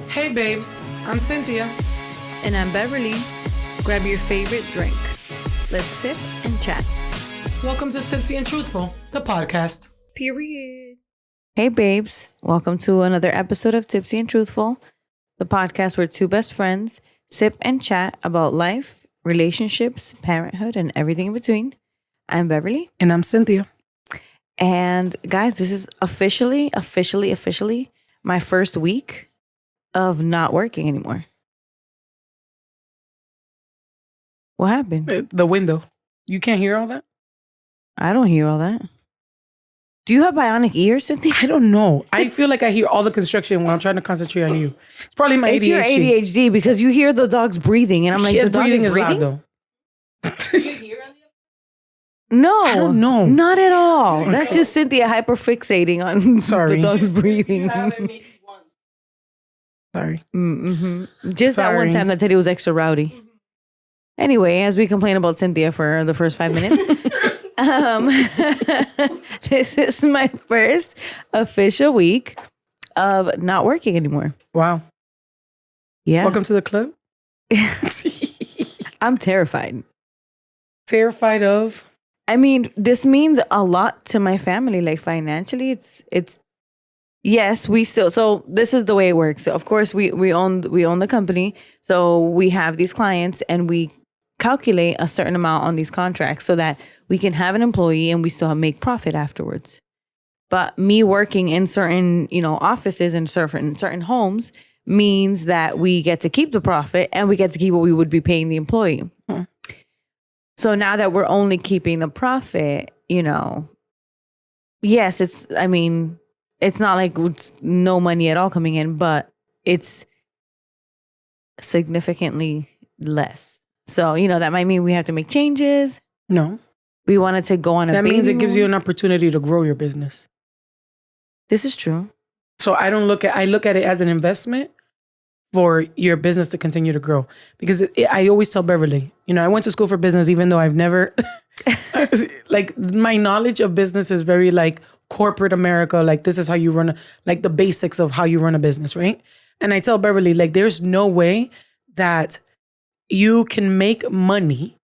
Hey babes, I'm Cynthia. And I'm Beverly. Grab your favorite drink. Let's sip and chat. Welcome to Tipsy and Truthful, the podcast. Period. Hey babes, welcome to another episode of Tipsy and Truthful, the podcast where two best friends sip and chat about life, relationships, parenthood, and everything in between. I'm Beverly. And I'm Cynthia. And guys, this is officially my first week of not working anymore. What happened? The window. You can't hear all that? I don't hear all that. Do you have bionic ears, Cynthia? I don't know. I feel like I hear all the construction when I'm trying to concentrate on you. It's probably my It's ADHD. your ADHD because you hear the dog's breathing, and I'm like, the dog breathing is breathing? loud though. No, I don't know. not at all. That's just Cynthia hyperfixating on Sorry. the dog's breathing. Sorry. Mm-hmm. Just that one Sorry. time that Teddy was extra rowdy. Anyway, as we complain about Cynthia for the first 5 minutes, this is my first official week of not working anymore. Wow. Yeah. Welcome to the club. I'm terrified. Terrified of? I mean, this means a lot to my family. Like financially, it's yes, we still. So this is the way it works. So of course, we own the company. So we have these clients, and we calculate a certain amount on these contracts so that we can have an employee and we still make profit afterwards. But me working in certain offices and certain homes means that we get to keep the profit and we get to keep what we would be paying the employee. Hmm. So now that we're only keeping the profit, yes, it's not like it's no money at all coming in, but it's significantly less. So, that might mean we have to make changes. No. We wanted to go on a That means it gives you baby an opportunity to grow your business. This is true. So I look at it as an investment for your business to continue to grow. Because I always tell Beverly, I went to school for business, even though I've never, like my knowledge of business is very like corporate America. Like this is how you run, like the basics of how you run a business, right? And I tell Beverly, like there's no way that you can make money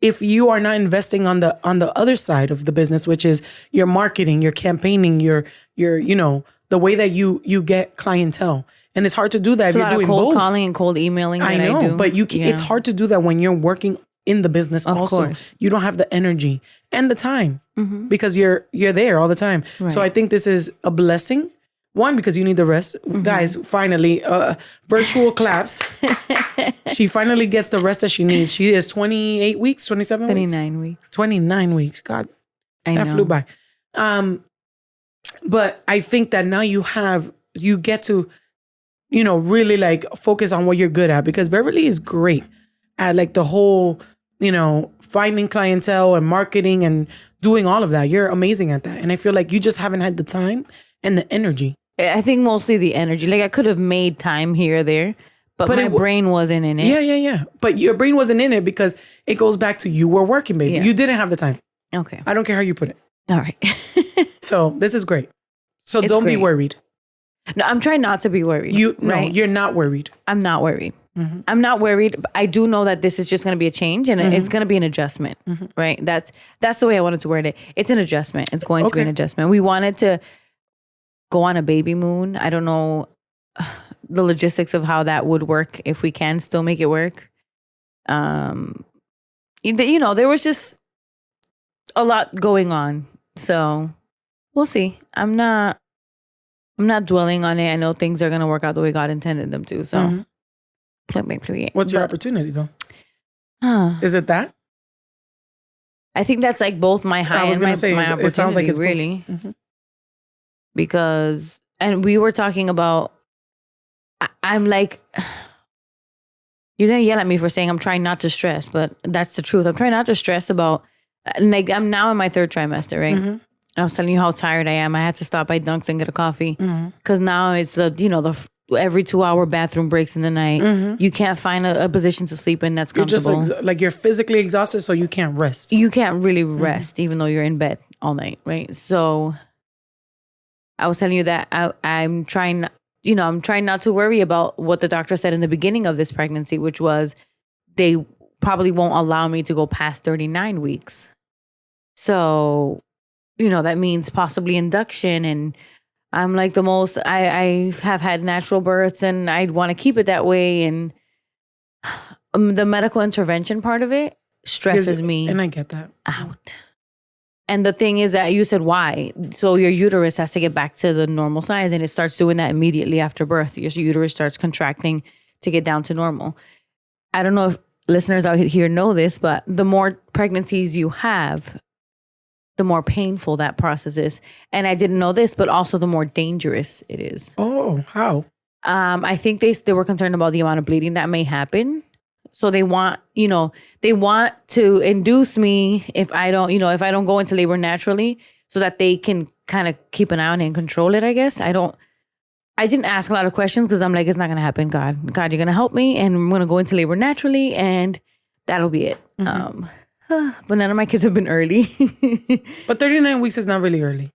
if you are not investing on the other side of the business, which is your marketing, your campaigning, your the way that you get clientele. And it's hard to do that It's if a you're lot doing of cold both. calling and cold emailing that I know, do. but it's hard to do that when you're working in the business Of also. course. You don't have the energy and the time because you're there all the time. So Right. I think this is a blessing. One, because you need the rest. Guys, finally, virtual claps. She finally gets the rest that she needs. She is 28 weeks, 27 weeks? 29 weeks. 29 weeks. God, I know. that flew by. But I think that now you get to, really like focus on what you're good at, because Beverly is great at like the whole, finding clientele and marketing and doing all of that. You're amazing at that. And I feel like you just haven't had the time and the energy. I think mostly the energy. Like I could have made time here or there, but my brain wasn't in it. Yeah. But your brain wasn't in it because it goes back to you were working, baby. Yeah. You didn't have the time. Okay. I don't care how you put it. All right. So this is great. So It's don't be great. worried. No, I'm trying not to be worried. No, you're not worried. I'm not worried. Mm-hmm. I'm not worried. But I do know that this is just going to be a change, and it's going to be an adjustment, right? That's the way I wanted to word it. It's an adjustment. It's going to be an adjustment. We wanted to go on a baby moon. I don't know the logistics of how that would work, if we can still make it work. There was just a lot going on. So we'll see. I'm not dwelling on it. I know things are going to work out the way God intended them to. So What's your opportunity though? Huh. Is it that? I think that's like both my high and my opportunity, it sounds like it's really. both. Mhm. Because, and we were talking about, I'm like, you're going to yell at me for saying I'm trying not to stress, but that's the truth. I'm trying not to stress about, like, I'm now in my third trimester, right? Mm-hmm. I was telling you how tired I am. I had to stop by Dunks and get a coffee because now it's the every 2-hour bathroom breaks in the night. You can't find a position to sleep in that's You're comfortable. just you're physically exhausted, so you can't rest. You can't really rest even though you're in bed all night, right? So I was telling you that I'm trying, I'm trying not to worry about what the doctor said in the beginning of this pregnancy, which was they probably won't allow me to go past 39 weeks. So, that means possibly induction. And I'm like I have had natural births and I'd want to keep it that way. And the medical intervention part of it stresses me. And I get that. Out. And the thing is that you said why? So your uterus has to get back to the normal size, and it starts doing that immediately after birth. Your uterus starts contracting to get down to normal. I don't know if listeners out here know this, but the more pregnancies you have, the more painful that process is. And I didn't know this, but also the more dangerous it is. Oh, how? I think they were concerned about the amount of bleeding that may happen. So they want to induce me if I don't go into labor naturally, so that they can kind of keep an eye on it and control it, I guess. I didn't ask a lot of questions because I'm like, it's not going to happen. God, you're going to help me, and I'm going to go into labor naturally, and that'll be it. Mm-hmm. But none of my kids have been early. But 39 weeks is not really early.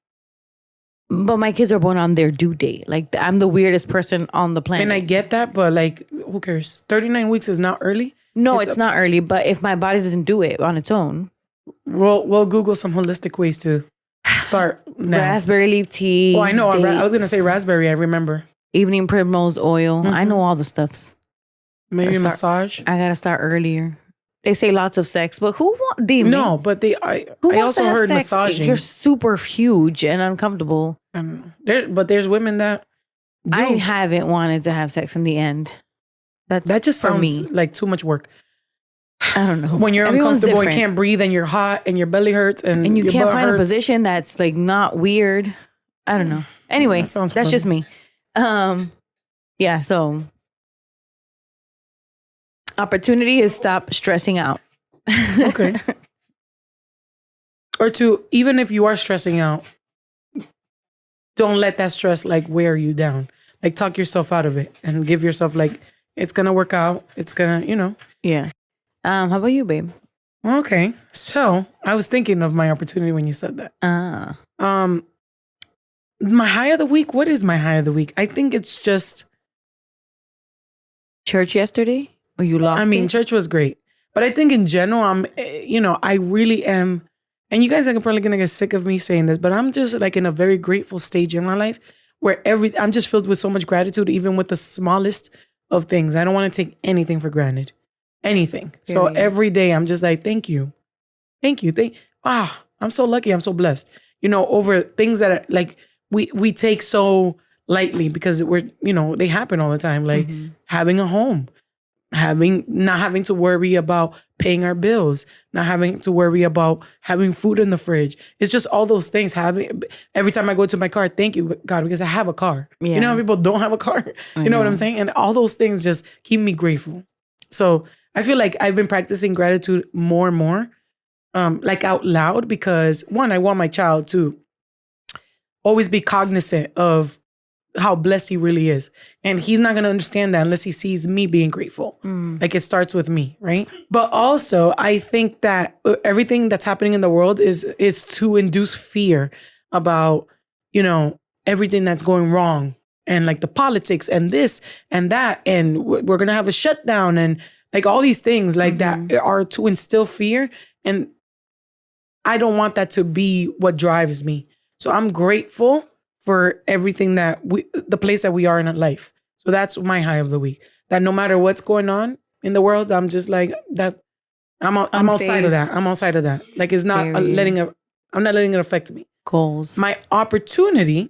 But my kids are born on their due date. Like, I'm the weirdest person on the planet. And I get that, but like, who cares? 39 weeks is not early. No, it's not early. But if my body doesn't do it on its own, we'll Google some holistic ways to start now. Raspberry leaf tea. Oh, I know. Dates, I was gonna say raspberry. I remember. Evening primrose oil. Mm-hmm. I know all the stuffs. Maybe massage. I gotta start earlier. They say lots of sex, but who want? No, but I also heard sex? Massaging. You're super huge and uncomfortable. But there's women that do. I haven't wanted to have sex in the end. That just sounds me like too much work. I don't know. When you're uncomfortable and can't breathe and you're hot and your belly hurts and you can't find a position that's like not weird. I don't know. Anyway, that's just me. Yeah. So opportunity is stop stressing out. Okay. Or even if you are stressing out, don't let that stress like wear you down. Like talk yourself out of it and give yourself like, it's going to work out. It's going to, Yeah. How about you, babe? Okay. So I was thinking of my opportunity when you said that. My high of the week. What is my high of the week? I think it's just church yesterday, or you lost. Church was great, but I think in general, I really am. And you guys are probably gonna get sick of me saying this, but I'm just like in a very grateful stage in my life where I'm just filled with so much gratitude, even with the smallest of things. I don't want to take anything for granted. Anything. So every day I'm just like, thank you. Wow, I'm so lucky. I'm so blessed. Over things that are like we take so lightly because they happen all the time. Like having a home, not having to worry about paying our bills, not having to worry about having food in the fridge. It's just all those things. Every time I go to my car, thank you, God, because I have a car. Yeah. You know how people don't have a car? You know what I'm saying? And all those things just keep me grateful. So I feel like I've been practicing gratitude more and more, like out loud, because one, I want my child to always be cognizant of how blessed he really is. And he's not going to understand that unless he sees me being grateful. Like it starts with me, right? But also I think that everything that's happening in the world is to induce fear about, everything that's going wrong and like the politics and this and that. And we're going to have a shutdown and like all these things like that are to instill fear. And I don't want that to be what drives me. So I'm grateful for everything the place that we are in life. So that's my high of the week. That no matter what's going on in the world, I'm just like that. I'm outside of that. I'm outside of that. Like it's not I'm not letting it affect me. Goals. My opportunity,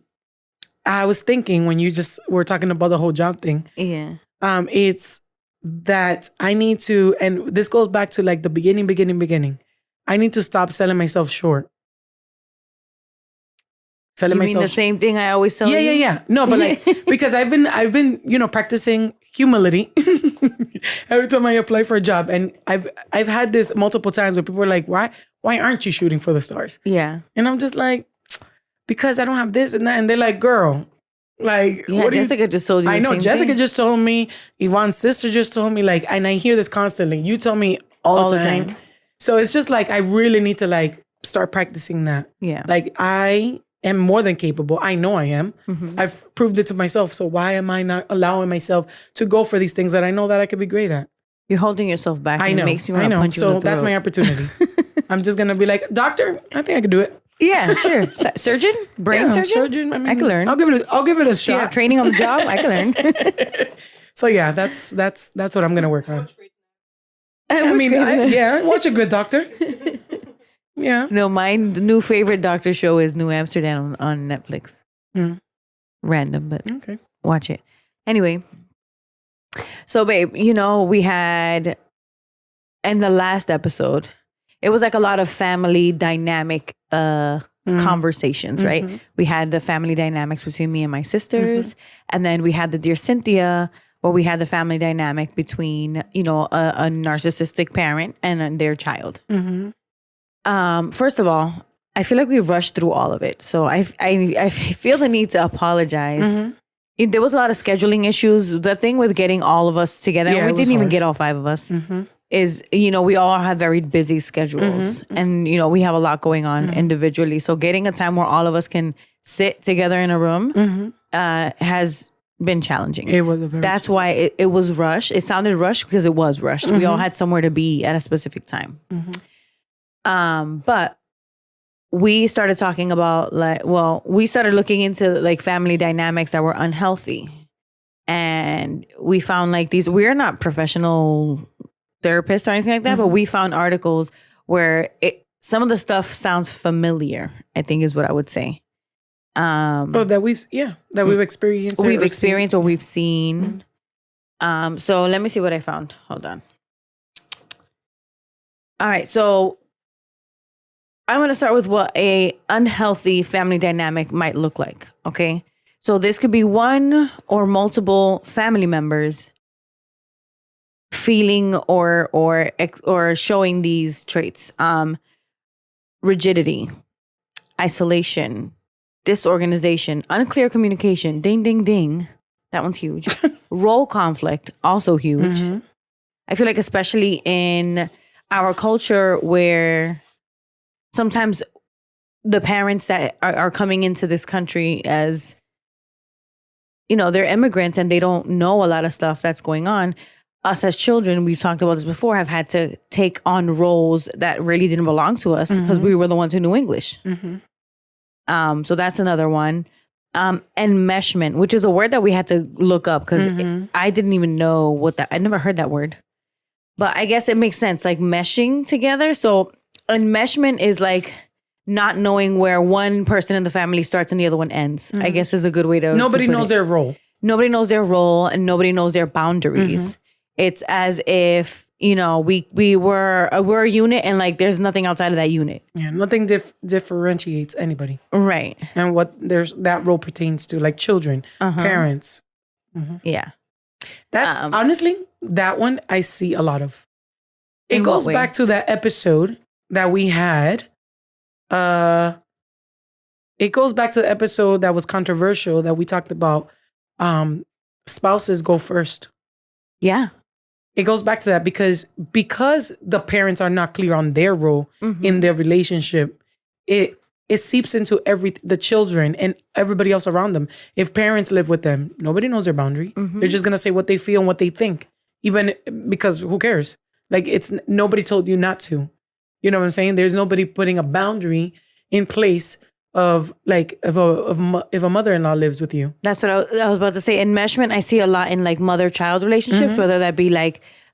I was thinking when you just were talking about the whole job thing. Yeah. It's that I need to, and this goes back to like the beginning. I need to stop selling myself short. You mean the same thing I always tell you? Yeah. No, but like, because I've been, practicing humility every time I apply for a job. And I've had this multiple times where people are like, why aren't you shooting for the stars? Yeah. And I'm just like, because I don't have this and that. And they're like, girl, like, yeah, Jessica just told you I know, Jessica thing. Just told me, Yvonne's sister just told me, like, and I hear this constantly. You tell me all the time. So it's just like, I really need to like start practicing that. Yeah. Like I am more than capable. I know I am. Mm-hmm. I've proved it to myself. So why am I not allowing myself to go for these things that I know that I could be great at? You're holding yourself back. I and know. It makes me want to punch you in the throat. So that's my opportunity. I'm just going to be like, doctor, I think I could do it. Yeah, sure. Surgeon? Brain surgeon? I can learn. I'll give it a shot. Do you have training on the job? I can learn. So yeah, that's what I'm going to work on. Yeah, watch a good doctor. Yeah. No, my new favorite doctor show is New Amsterdam on Netflix. Random, but okay. Watch it. Anyway, so babe, we had in the last episode, it was like a lot of family dynamic conversations, right? We had the family dynamics between me and my sisters, and then we had the Dear Cynthia, where we had the family dynamic between, a narcissistic parent and their child. First of all, I feel like we rushed through all of it. So I feel the need to apologize. There was a lot of scheduling issues. The thing with getting all of us together, and we didn't even get all 5 of us, is, we all have very busy schedules. And, we have a lot going on individually. So getting a time where all of us can sit together in a room has been challenging. It was That's why it was rushed. It sounded rushed because it was rushed. We all had somewhere to be at a specific time. But we started talking about we started looking into family dynamics that were unhealthy. And we found we're not professional therapists or anything like that, but we found articles where some of the stuff sounds familiar, I think is what I would say. That we've experienced. Or we've seen. So let me see what I found. Hold on. All right, so I'm going to start with what a unhealthy family dynamic might look like, okay? So this could be one or multiple family members feeling or showing these traits. Rigidity, isolation, disorganization, unclear communication, ding, ding, ding. That one's huge. Role conflict, also huge. I feel like especially in our culture where sometimes the parents that are coming into this country as, they're immigrants and they don't know a lot of stuff that's going on. Us as children, we've talked about this before, have had to take on roles that really didn't belong to us because we were the ones who knew English. So that's another one. Enmeshment, which is a word that we had to look up because I didn't even know I never heard that word. But I guess it makes sense, meshing together. So enmeshment is not knowing where one person in the family starts and the other one ends. I guess is a good way to Nobody put knows it. their role. Nobody knows their role and nobody knows their boundaries. It's as if, we're a unit and there's nothing outside of that unit. Yeah, nothing differentiates anybody. Right. And what that role pertains to, children, parents. Yeah. That's honestly, that one I see a lot of. It goes back to that episode that we had. It goes back to the episode that was controversial that we talked about. Spouses go first. Yeah. It goes back to that because the parents are not clear on their role in their relationship, it seeps into the children and everybody else around them. If parents live with them, nobody knows their boundary. They're just gonna say what they feel and what they think, even because who cares? It's nobody told you not to. You know what I'm saying? There's nobody putting a boundary in place of if a mother-in-law lives with you. That's what I was about to say. Enmeshment, I see a lot in mother-child relationships, whether that be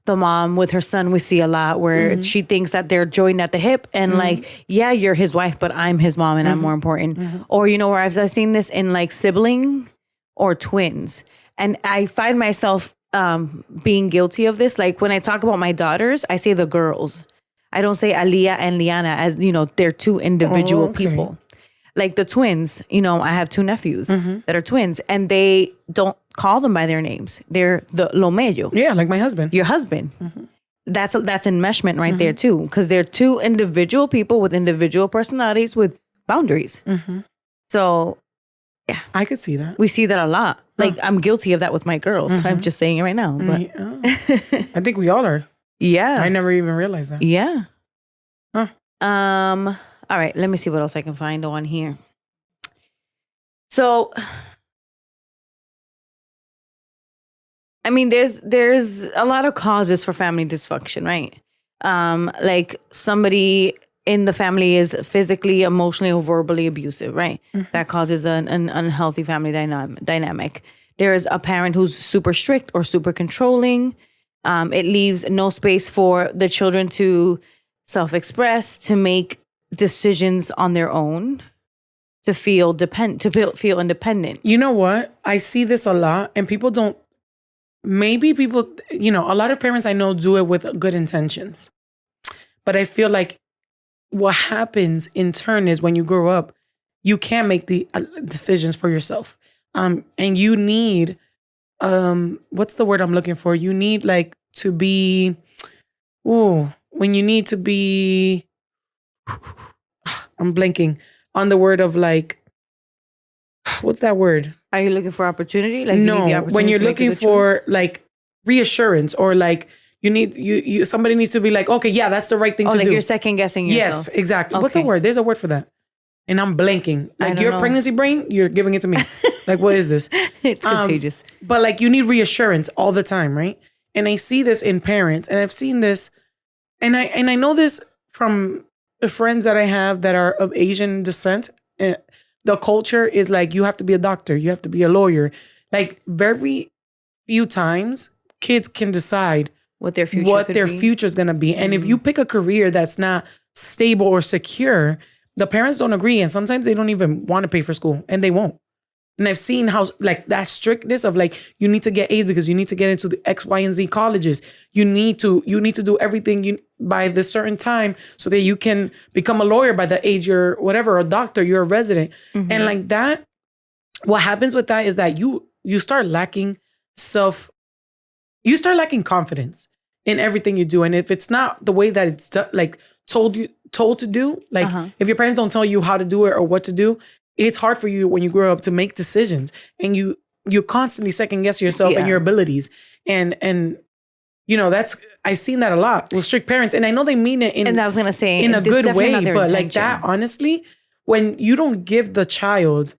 the mom with her son. We see a lot where she thinks that they're joined at the hip and yeah, you're his wife, but I'm his mom and I'm more important. Or, where I've seen this in sibling or twins. And I find myself being guilty of this. When I talk about my daughters, I say the girls. I don't say Aliyah and Liana as, they're two individual people. The twins, I have 2 nephews that are twins and they don't call them by their names. They're the lo mello. Yeah, like my husband. Your husband. That's enmeshment right there too. Because they're 2 individual people with individual personalities with boundaries. So, yeah. I could see that. We see that a lot. I'm guilty of that with my girls. I'm just saying it right now. But I think we all are. Yeah. I never even realized that. Yeah. Huh. All right, let me see what else I can find on here. So, I mean, there's a lot of causes for family dysfunction, right? Like somebody in the family is physically, emotionally, or verbally abusive, right? That causes an unhealthy family dynamic. There is a parent who's super strict or super controlling. It leaves no space for the children to self-express, to make decisions on their own, to feel feel independent. You know what? I see this a lot, and people don't. Maybe people, a lot of parents I know do it with good intentions, but I feel like what happens in turn is when you grow up, you can't make the decisions for yourself, and you need, what's the word I'm looking for? You need like to be, when you need to be, I'm blanking on the word of like, what's that word? Are you looking for opportunity? Like no, you need the opportunity when you're to make a looking good for choice? like reassurance, or like you need you somebody needs to be like, okay, yeah, that's the right thing to like do. you're second guessing yourself. Yes, exactly. What's the Okay. word? There's a word for that, and I'm blanking. I Like don't your know. pregnancy brain, you're giving it to me. Like, what is this? It's contagious. But like you need reassurance all the time, right? And I see this in parents, and I've seen this, and I know this from the friends that I have that are of Asian descent. The culture is like, you have to be a doctor, you have to be a lawyer. Like very few times kids can decide What their future is going to be. And if you pick a career that's not stable or secure, the parents don't agree. And sometimes they don't even want to pay for school, and they won't. And I've seen how like that strictness of like, you need to get A's because you need to get into the X, Y, and Z colleges. You need to do everything by this certain time so that you can become a lawyer by the age you're whatever, a doctor, you're a resident. And like that, what happens with that is that you start lacking confidence in everything you do. And if it's not the way that it's like told to do, like if your parents don't tell you how to do it or what to do, it's hard for you when you grow up to make decisions, and you constantly second guess yourself and your abilities. And that's, I've seen that a lot with strict parents, and I know they mean it and I was gonna say in a good way, but intention. like that, honestly, when you don't give the child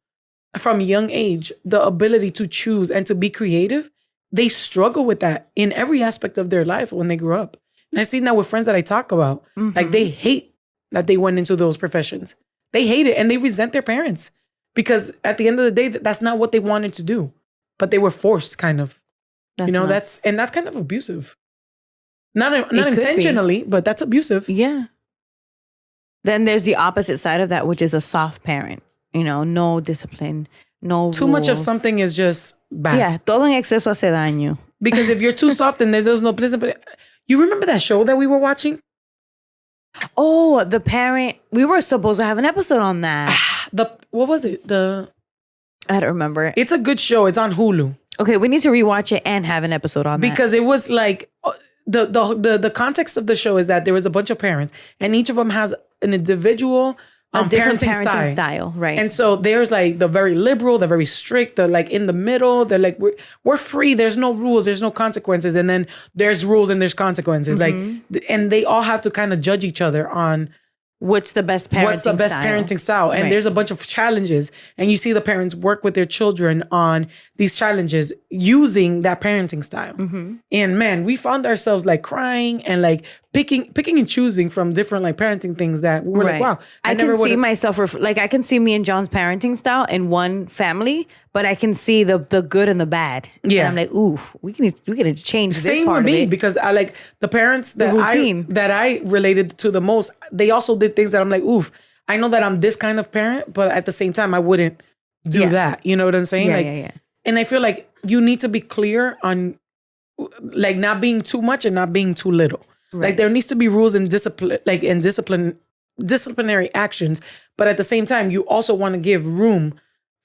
from a young age the ability to choose and to be creative, they struggle with that in every aspect of their life when they grow up. And I've seen that with friends that I talk about. Like they hate that they went into those professions. They hate it, and they resent their parents because at the end of the day, that's not what they wanted to do, but they were forced, kind of. That's that's kind of abusive. Not intentionally, but that's abusive. Yeah. Then there's the opposite side of that, which is a soft parent. No discipline, no Too much of something is just bad. Yeah, todo en exceso hace daño. Because if you're too soft and there's no discipline. You remember that show that we were watching? Oh, the parent. We were supposed to have an episode on that. What was it? I don't remember it. It's a good show. It's on Hulu. Okay, we need to rewatch it and have an episode on that. Because it was like the context of the show is that there was a bunch of parents, and each of them has an individual a different parenting style, right? And so there's like the very liberal, the very strict, the like in the middle. They're like, we're free. There's no rules. There's no consequences. And then there's rules and there's consequences. Like, and they all have to kind of judge each other on what's the best parenting style. And there's a bunch of challenges, and you see the parents work with their children on these challenges using that parenting style. And man, we found ourselves like crying and like picking and choosing from different like parenting things that we were like, wow, I can see myself I can see me and John's parenting style in one family, but I can see the good and the bad. Yeah. And I'm like, oof, we can change this Same part with of me, it. because I like the parents that I related to the most. They also did things that I'm like, oof, I know that I'm this kind of parent, but at the same time, I wouldn't do that. You know what I'm saying? Yeah. And I feel like you need to be clear on like not being too much and not being too little. Right. Like there needs to be rules and discipline, like in disciplinary actions. But at the same time, you also want to give room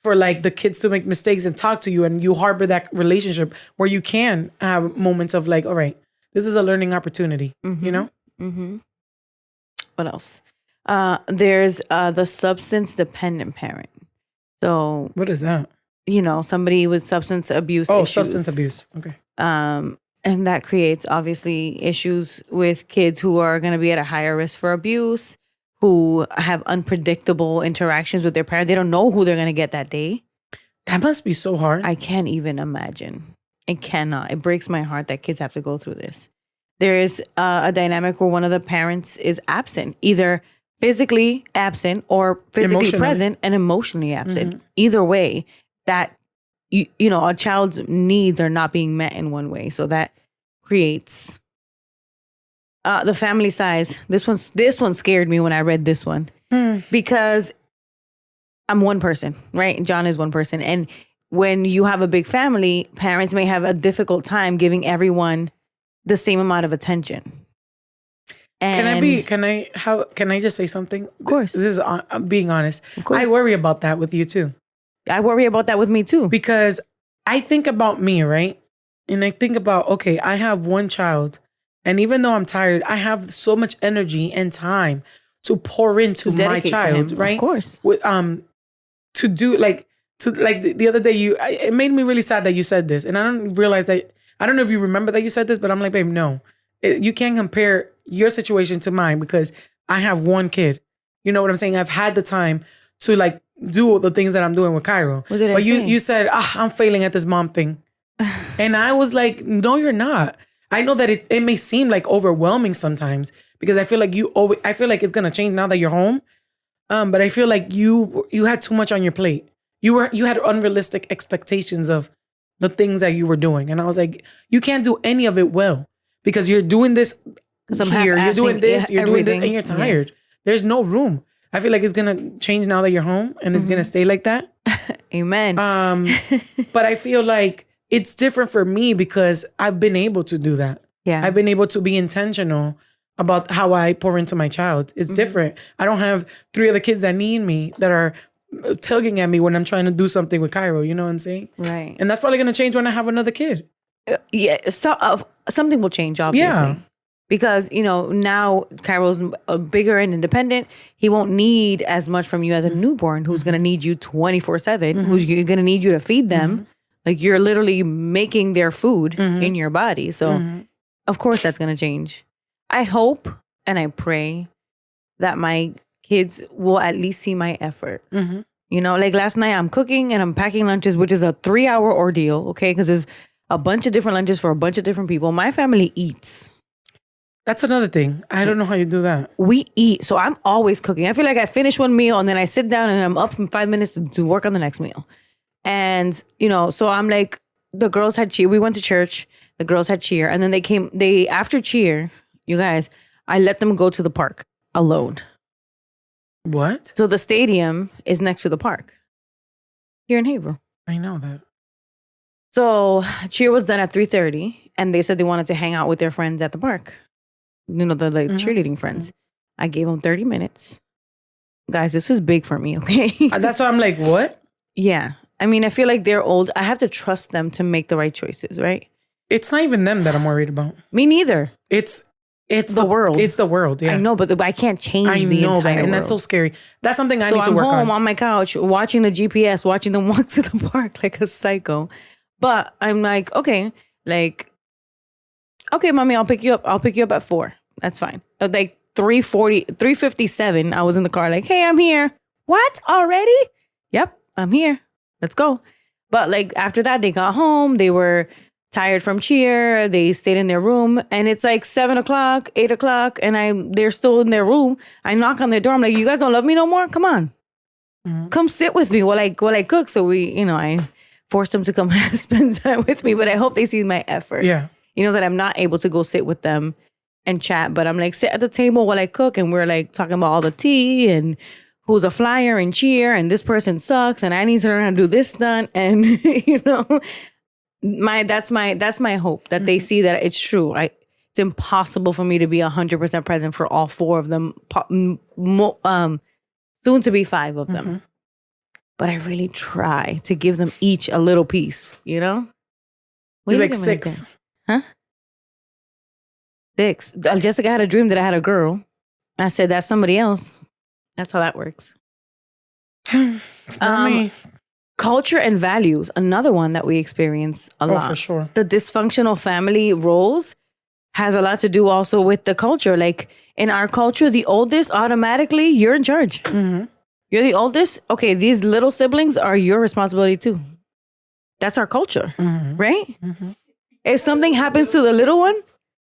for like the kids to make mistakes and talk to you, and you harbor that relationship where you can have moments of like, all right, this is a learning opportunity, you know? What else? There's the substance dependent parent. So what is that? Somebody with substance abuse issues. Substance abuse. Okay. And that creates obviously issues with kids who are going to be at a higher risk for abuse, who have unpredictable interactions with their parents. They don't know who they're going to get that day. That must be so hard. I can't even imagine. It cannot. It breaks my heart that kids have to go through this. There is a dynamic where one of the parents is absent, either physically absent or physically present and emotionally absent. Either way, that you know, a child's needs are not being met in one way. So that creates the family size. This one scared me when I read this one because I'm one person, right? John is one person. And when you have a big family, parents may have a difficult time giving everyone the same amount of attention. And can I just say something? Of course. This is being honest. Of course. I worry about that with you too. I worry about that with me too. Because I think about me, right? And I think about, okay, I have one child. And even though I'm tired, I have so much energy and time to pour into my child, right? Of course. With, the other day, it made me really sad that you said this. And I don't realize that, I don't know if you remember that you said this, but I'm like, babe, no. You can't compare your situation to mine because I have one kid. You know what I'm saying? I've had the time to like do the things that I'm doing with Cairo. What did I say? You said, I'm failing at this mom thing. And I was like, no, you're not. I know that it may seem like overwhelming sometimes because I feel like it's going to change now that you're home. But I feel like you had too much on your plate. You had unrealistic expectations of the things that you were doing. And I was like, you can't do any of it well because you're doing this here, you're doing this, you're doing this, and you're tired. Yeah. There's no room. I feel like it's going to change now that you're home and it's going to stay like that. Amen. But I feel like it's different for me because I've been able to do that. Yeah. I've been able to be intentional about how I pour into my child. It's different. I don't have 3 other kids that need me that are tugging at me when I'm trying to do something with Cairo. You know what I'm saying? Right. And that's probably going to change when I have another kid. Yeah. So, something will change, obviously. Yeah. Because, you know, now Cairo's bigger and independent. He won't need as much from you as a newborn who's going to need you 24/7, who's going to need you to feed them. Like you're literally making their food in your body. So, of course, that's going to change. I hope and I pray that my kids will at least see my effort. You know, like last night I'm cooking and I'm packing lunches, which is a 3-hour ordeal, okay? Because there's a bunch of different lunches for a bunch of different people. My family eats. That's another thing. I don't know how you do that. We eat. So I'm always cooking. I feel like I finish one meal and then I sit down and I'm up in 5 minutes to work on the next meal. And, you know, so I'm like, the girls had cheer. We went to church. The girls had cheer. And then after cheer, you guys, I let them go to the park alone. What? So the stadium is next to the park here in Hebrew. I know that. So cheer was done at 3:30 and they said they wanted to hang out with their friends at the park. You know, the cheerleading friends. I gave them 30 minutes. Guys, this is big for me, okay? That's why I'm like, what? Yeah. I mean, I feel like they're old. I have to trust them to make the right choices, right? It's not even them that I'm worried about. Me neither. It's the world. It's the world, yeah. I know, but I can't change the entire world. And that's so scary. That's something I need to work on. So I'm home on my couch watching the GPS, watching them walk to the park like a psycho. But I'm like, okay, mommy, I'll pick you up. I'll pick you up at 4. That's fine. Like 3:57, I was in the car like, hey, I'm here. What? Already? Yep, I'm here. Let's go. But like after that, they got home. They were tired from cheer. They stayed in their room. And it's like 7 o'clock, 8 o'clock. And they're still in their room. I knock on their door. I'm like, you guys don't love me no more? Come on. Come sit with me while I cook. So I forced them to come spend time with me. But I hope they see my effort. Yeah. You know, that I'm not able to go sit with them and chat. But I'm like, sit at the table while I cook. And we're like talking about all the tea and who's a flyer and cheer. And this person sucks. And I need to learn how to do this done. And, you know, that's my hope that they see that it's true. It's impossible for me to be 100% present for all 4 of them. Soon to be 5 of them. But I really try to give them each a little piece, you know? It's like 6. Huh? 6. Jessica had a dream that I had a girl. I said, that's somebody else. That's how that works. It's not me. Culture and values, another one that we experience a lot. Oh, for sure. The dysfunctional family roles has a lot to do also with the culture. Like in our culture, the oldest, automatically, you're in charge. You're the oldest. Okay, these little siblings are your responsibility too. That's our culture, right? If something happens to the little one,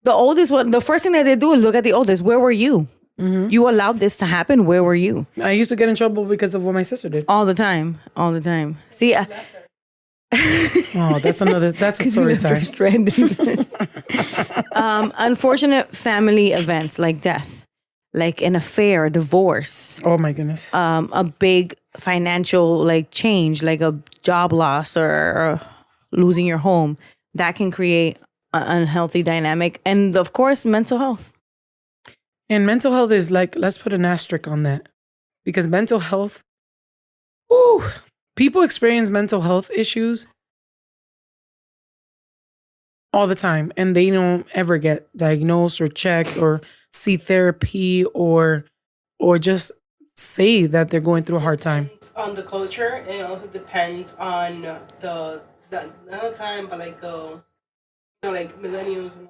the oldest one, the first thing that they do is look at the oldest. Where were you? You allowed this to happen. Where were you? I used to get in trouble because of what my sister did. All the time. See, that's a story time. Unfortunate family events like death, like an affair, divorce. Oh my goodness. A big financial like change, like a job loss or losing your home, that can create an unhealthy dynamic. And of course, mental health. And mental health is like, let's put an asterisk on that, because mental health, ooh, people experience mental health issues all the time, and they don't ever get diagnosed or checked or see therapy or just say that they're going through a hard time. It's on the culture, and it also depends on the not time, but like like millennials and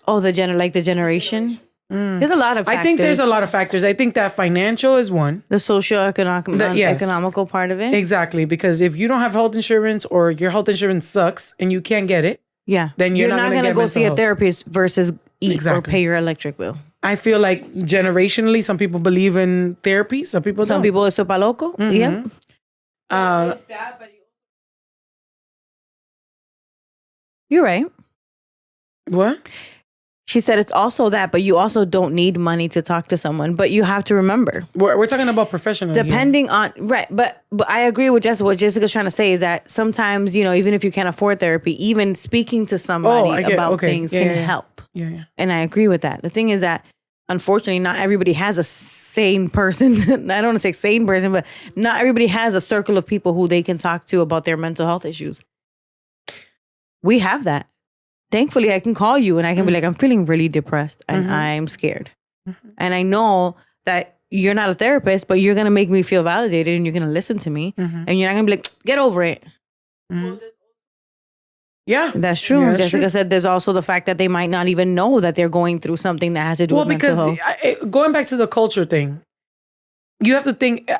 all. Oh, the generation. There's a lot of factors. I think there's a lot of factors. I think that financial is one. The economical part of it. Exactly. Because if you don't have health insurance or your health insurance sucks and you can't get it, then you're not going to go see a therapist versus eat or pay your electric bill. I feel like generationally, some people believe in therapy. Some people don't. Some people are sopa loco. Yeah. You're right. What? She said it's also that, but you also don't need money to talk to someone. But you have to remember. We're talking about professional. Depending on, right. But I agree with Jessica. What Jessica's trying to say is that sometimes, even if you can't afford therapy, even speaking to somebody about things can help. Yeah. And I agree with that. The thing is that, unfortunately, not everybody has a sane person. I don't want to say sane person, but not everybody has a circle of people who they can talk to about their mental health issues. We have that. Thankfully, I can call you and I can be like, I'm feeling really depressed and I'm scared. And I know that you're not a therapist, but you're going to make me feel validated and you're going to listen to me. And you're not going to be like, get over it. Yeah. That's true. Yeah, Jessica said there's also the fact that they might not even know that they're going through something that has to do with mental health. Going back to the culture thing, you have to think,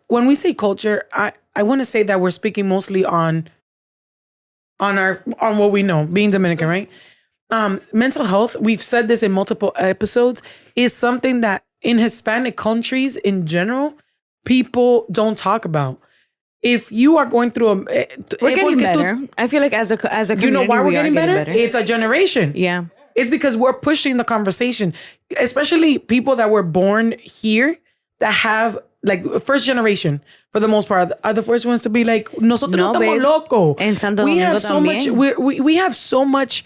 when we say culture, I want to say that we're speaking mostly on what we know, being Dominican, right? Mental health, we've said this in multiple episodes, is something that in Hispanic countries in general, people don't talk about. If you are going through we're getting better. I feel like as a community, you know why we're getting better? It's a generation. Yeah. It's because we're pushing the conversation, especially people that were born here that have like first generation for the most part are the first ones to be like, nosotros no estamos loco. En Santo we Domingo have so también. much. We have so much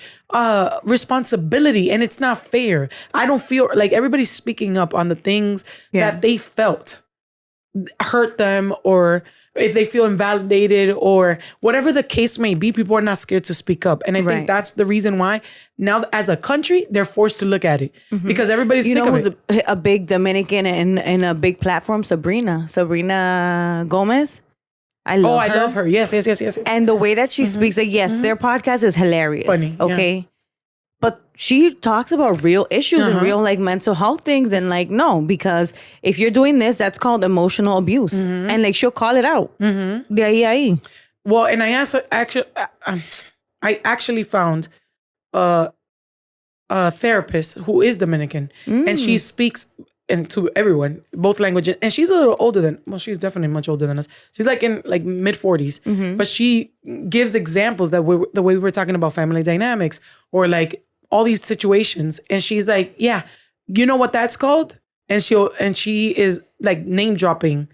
responsibility, and it's not fair. I don't feel like everybody's speaking up on the things that they felt hurt them, or if they feel invalidated, or whatever the case may be. People are not scared to speak up, and I think that's the reason why now, as a country, they're forced to look at it because everybody's sick of it. Who's a big Dominican and a big platform? Sabrina Gomez. I love her. Yes. And the way that she speaks, like, their podcast is hilarious. Funny, okay. But she talks about real issues and real like mental health things, and like, no, because if you're doing this, that's called emotional abuse, and like she'll call it out. De ahí. Well, and I actually found a therapist who is Dominican, and she speaks to everyone, both languages, and she's a little older she's definitely much older than us. She's like in like mid 40s, but she gives examples that the way we were talking about family dynamics or like all these situations, and she's like, yeah, you know what that's called? And she is like name dropping,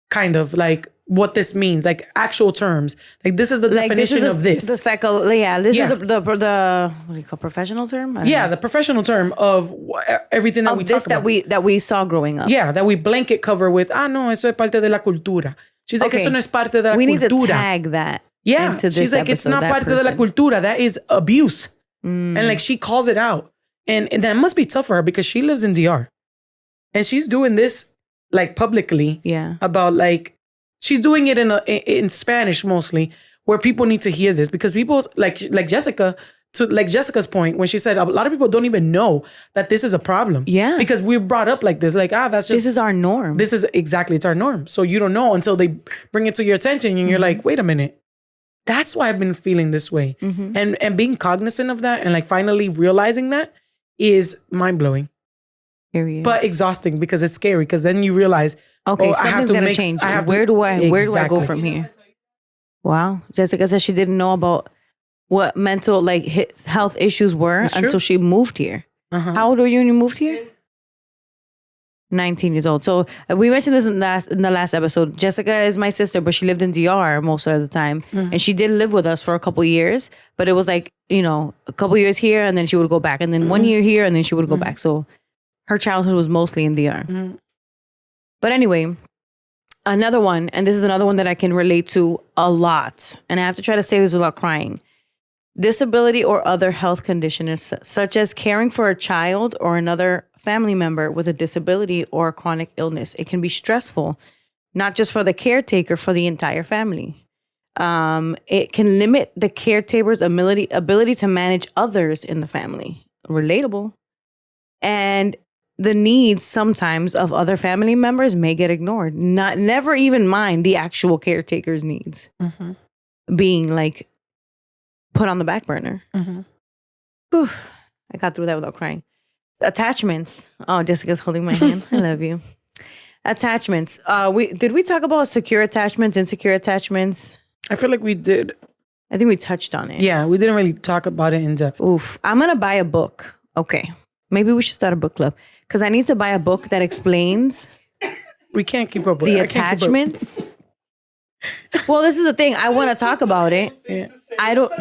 kind of like what this means, like actual terms. Like this is the definition of this. This is the what do you call professional term? The professional term of everything that we talk about. that we saw growing up. Yeah, that we blanket cover with. No, eso es parte de la cultura. She's like, eso no es parte de la cultura. We need to tag that. Yeah, into this she's like, episode, it's not parte de la cultura. That is abuse. And like she calls it out, and that must be tough for her because she lives in DR, and she's doing this like publicly. Yeah, about like she's doing it in Spanish mostly, where people need to hear this because people like Jessica. To like Jessica's point when she said a lot of people don't even know that this is a problem. Yeah, because we're brought up like this. Like that's just this is our norm. This is exactly, it's our norm. So you don't know until they bring it to your attention, and you're like, wait a minute. That's why I've been feeling this way. And being cognizant of that and like finally realizing that is mind blowing. Period. But exhausting because it's scary because then you realize, okay, I have something's to gonna mix. change. I have Where do I go Exactly. from here? Wow. Jessica said she didn't know about what mental like health issues were It's true. until she moved here. How old were you when you moved here? 19 years old. So we mentioned this in the last episode. Jessica is my sister, but she lived in DR most of the time. And she did live with us for a couple of years, but it was like, you know, a couple of years here and then she would go back and then 1 year here and then she would go back. So her childhood was mostly in DR. But anyway, another one, and this is another one that I can relate to a lot. And I have to try to say this without crying. Disability or other health conditions, such as caring for a child or another family member with a disability or a chronic illness. It can be stressful, not just for the caretaker, for the entire family. It can limit the caretaker's ability to manage others in the family. Relatable. And the needs sometimes of other family members may get ignored. Never even mind the actual caretaker's needs being like put on the back burner. Whew, I got through that without crying. Attachments. Oh, Jessica's holding my hand. I love you. Attachments. Did we talk about secure attachments, insecure attachments? I feel like we did. I think we touched on it. Yeah, we didn't really talk about it in depth. Oof. I'm going to buy a book. Okay. Maybe we should start a book club because I need to buy a book that explains We can't keep up with the it. I can't keep up. attachments. Well, this is the thing. I want to talk about it. Yeah. I don't.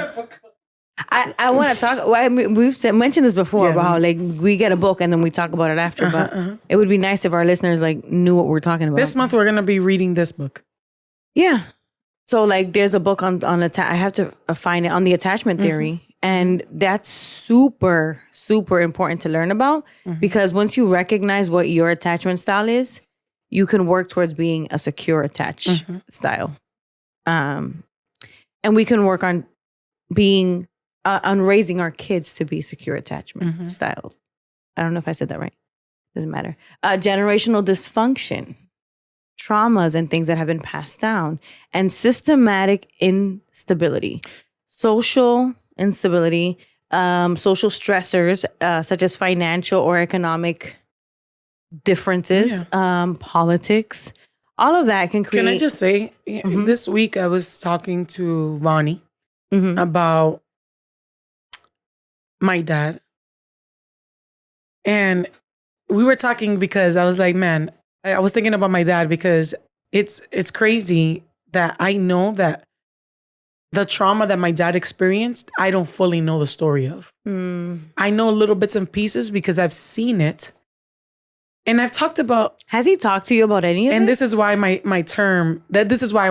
I want to talk. Well, I mean, mentioned this before about how like we get a book and then we talk about it after. But it would be nice if our listeners like knew what we're talking about. This month we're gonna be reading this book. Yeah. So like, there's a book on I have to find it on the attachment theory, and that's super important to learn about because once you recognize what your attachment style is, you can work towards being a secure attached style. And we can work on being on raising our kids to be secure attachment styles. I don't know if I said that right. Doesn't matter. Generational dysfunction, traumas and things that have been passed down, and systematic instability, social instability, social stressors such as financial or economic differences, politics, all of that can create. Can I just say, this week I was talking to Ronnie about my dad. And we were talking because I was like, man, I was thinking about my dad because it's crazy that I know that the trauma that my dad experienced, I don't fully know the story of. I know little bits and pieces because I've seen it. And I've talked about. Has he talked to you about any of it? And this is why my term that this is why I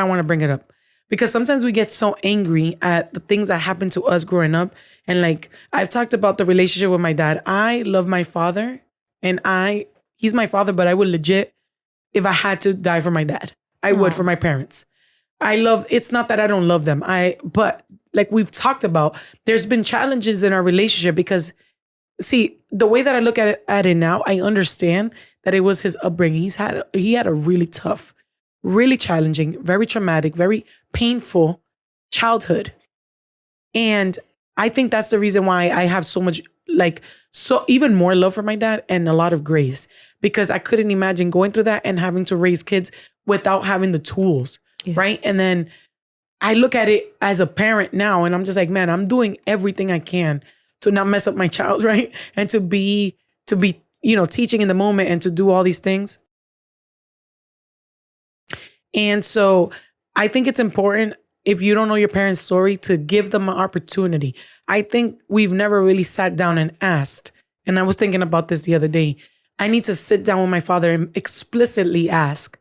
want to bring it up, because sometimes we get so angry at the things that happened to us growing up, and like I've talked about the relationship with my dad. I love my father, and he's my father, but I would legit, if I had to die for my dad, I would for my parents. It's not that I don't love them. But like we've talked about, there's been challenges in our relationship because. See, the way that I look at it now, I understand that it was his upbringing. He had a really tough, really challenging, very traumatic, very painful childhood. And I think that's the reason why I have so much, even more love for my dad and a lot of grace, because I couldn't imagine going through that and having to raise kids without having the tools, right? And then I look at it as a parent now and I'm just like, man, I'm doing everything I can to not mess up my child, right? And to be, teaching in the moment and to do all these things. And so I think it's important, if you don't know your parents' story, to give them an opportunity. I think we've never really sat down and asked. And I was thinking about this the other day. I need to sit down with my father and explicitly ask,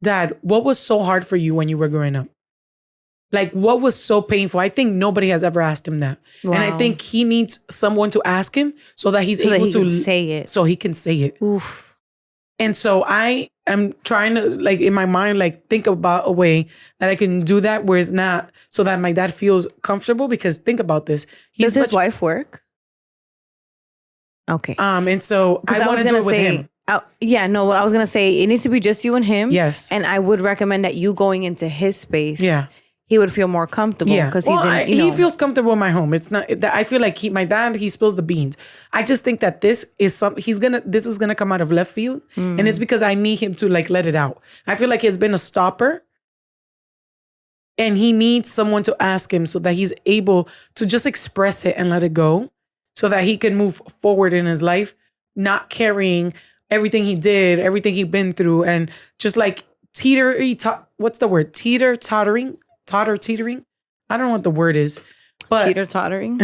Dad, what was so hard for you when you were growing up? Like, what was so painful? I think nobody has ever asked him that. Wow. And I think he needs someone to ask him so that he's able to say it. So he can say it. Oof. And so I am trying to, in my mind, think about a way that I can do that where it's not so that my dad feels comfortable. Because think about this. Does his wife work? Okay. And so I want to do it with him. What I was going to say, it needs to be just you and him. Yes. And I would recommend that you going into his space. Yeah. he would feel more comfortable because he feels comfortable in my home. It's not that I feel like my dad, he spills the beans. I just think that this is this is gonna come out of left field, and it's because I need him to like let it out. I feel like it's been a stopper, and he needs someone to ask him so that he's able to just express it and let it go, so that he can move forward in his life, not carrying everything he did, everything he'd been through, and just like what's the word? Teetering. I don't know what the word is, but teeter-tottering.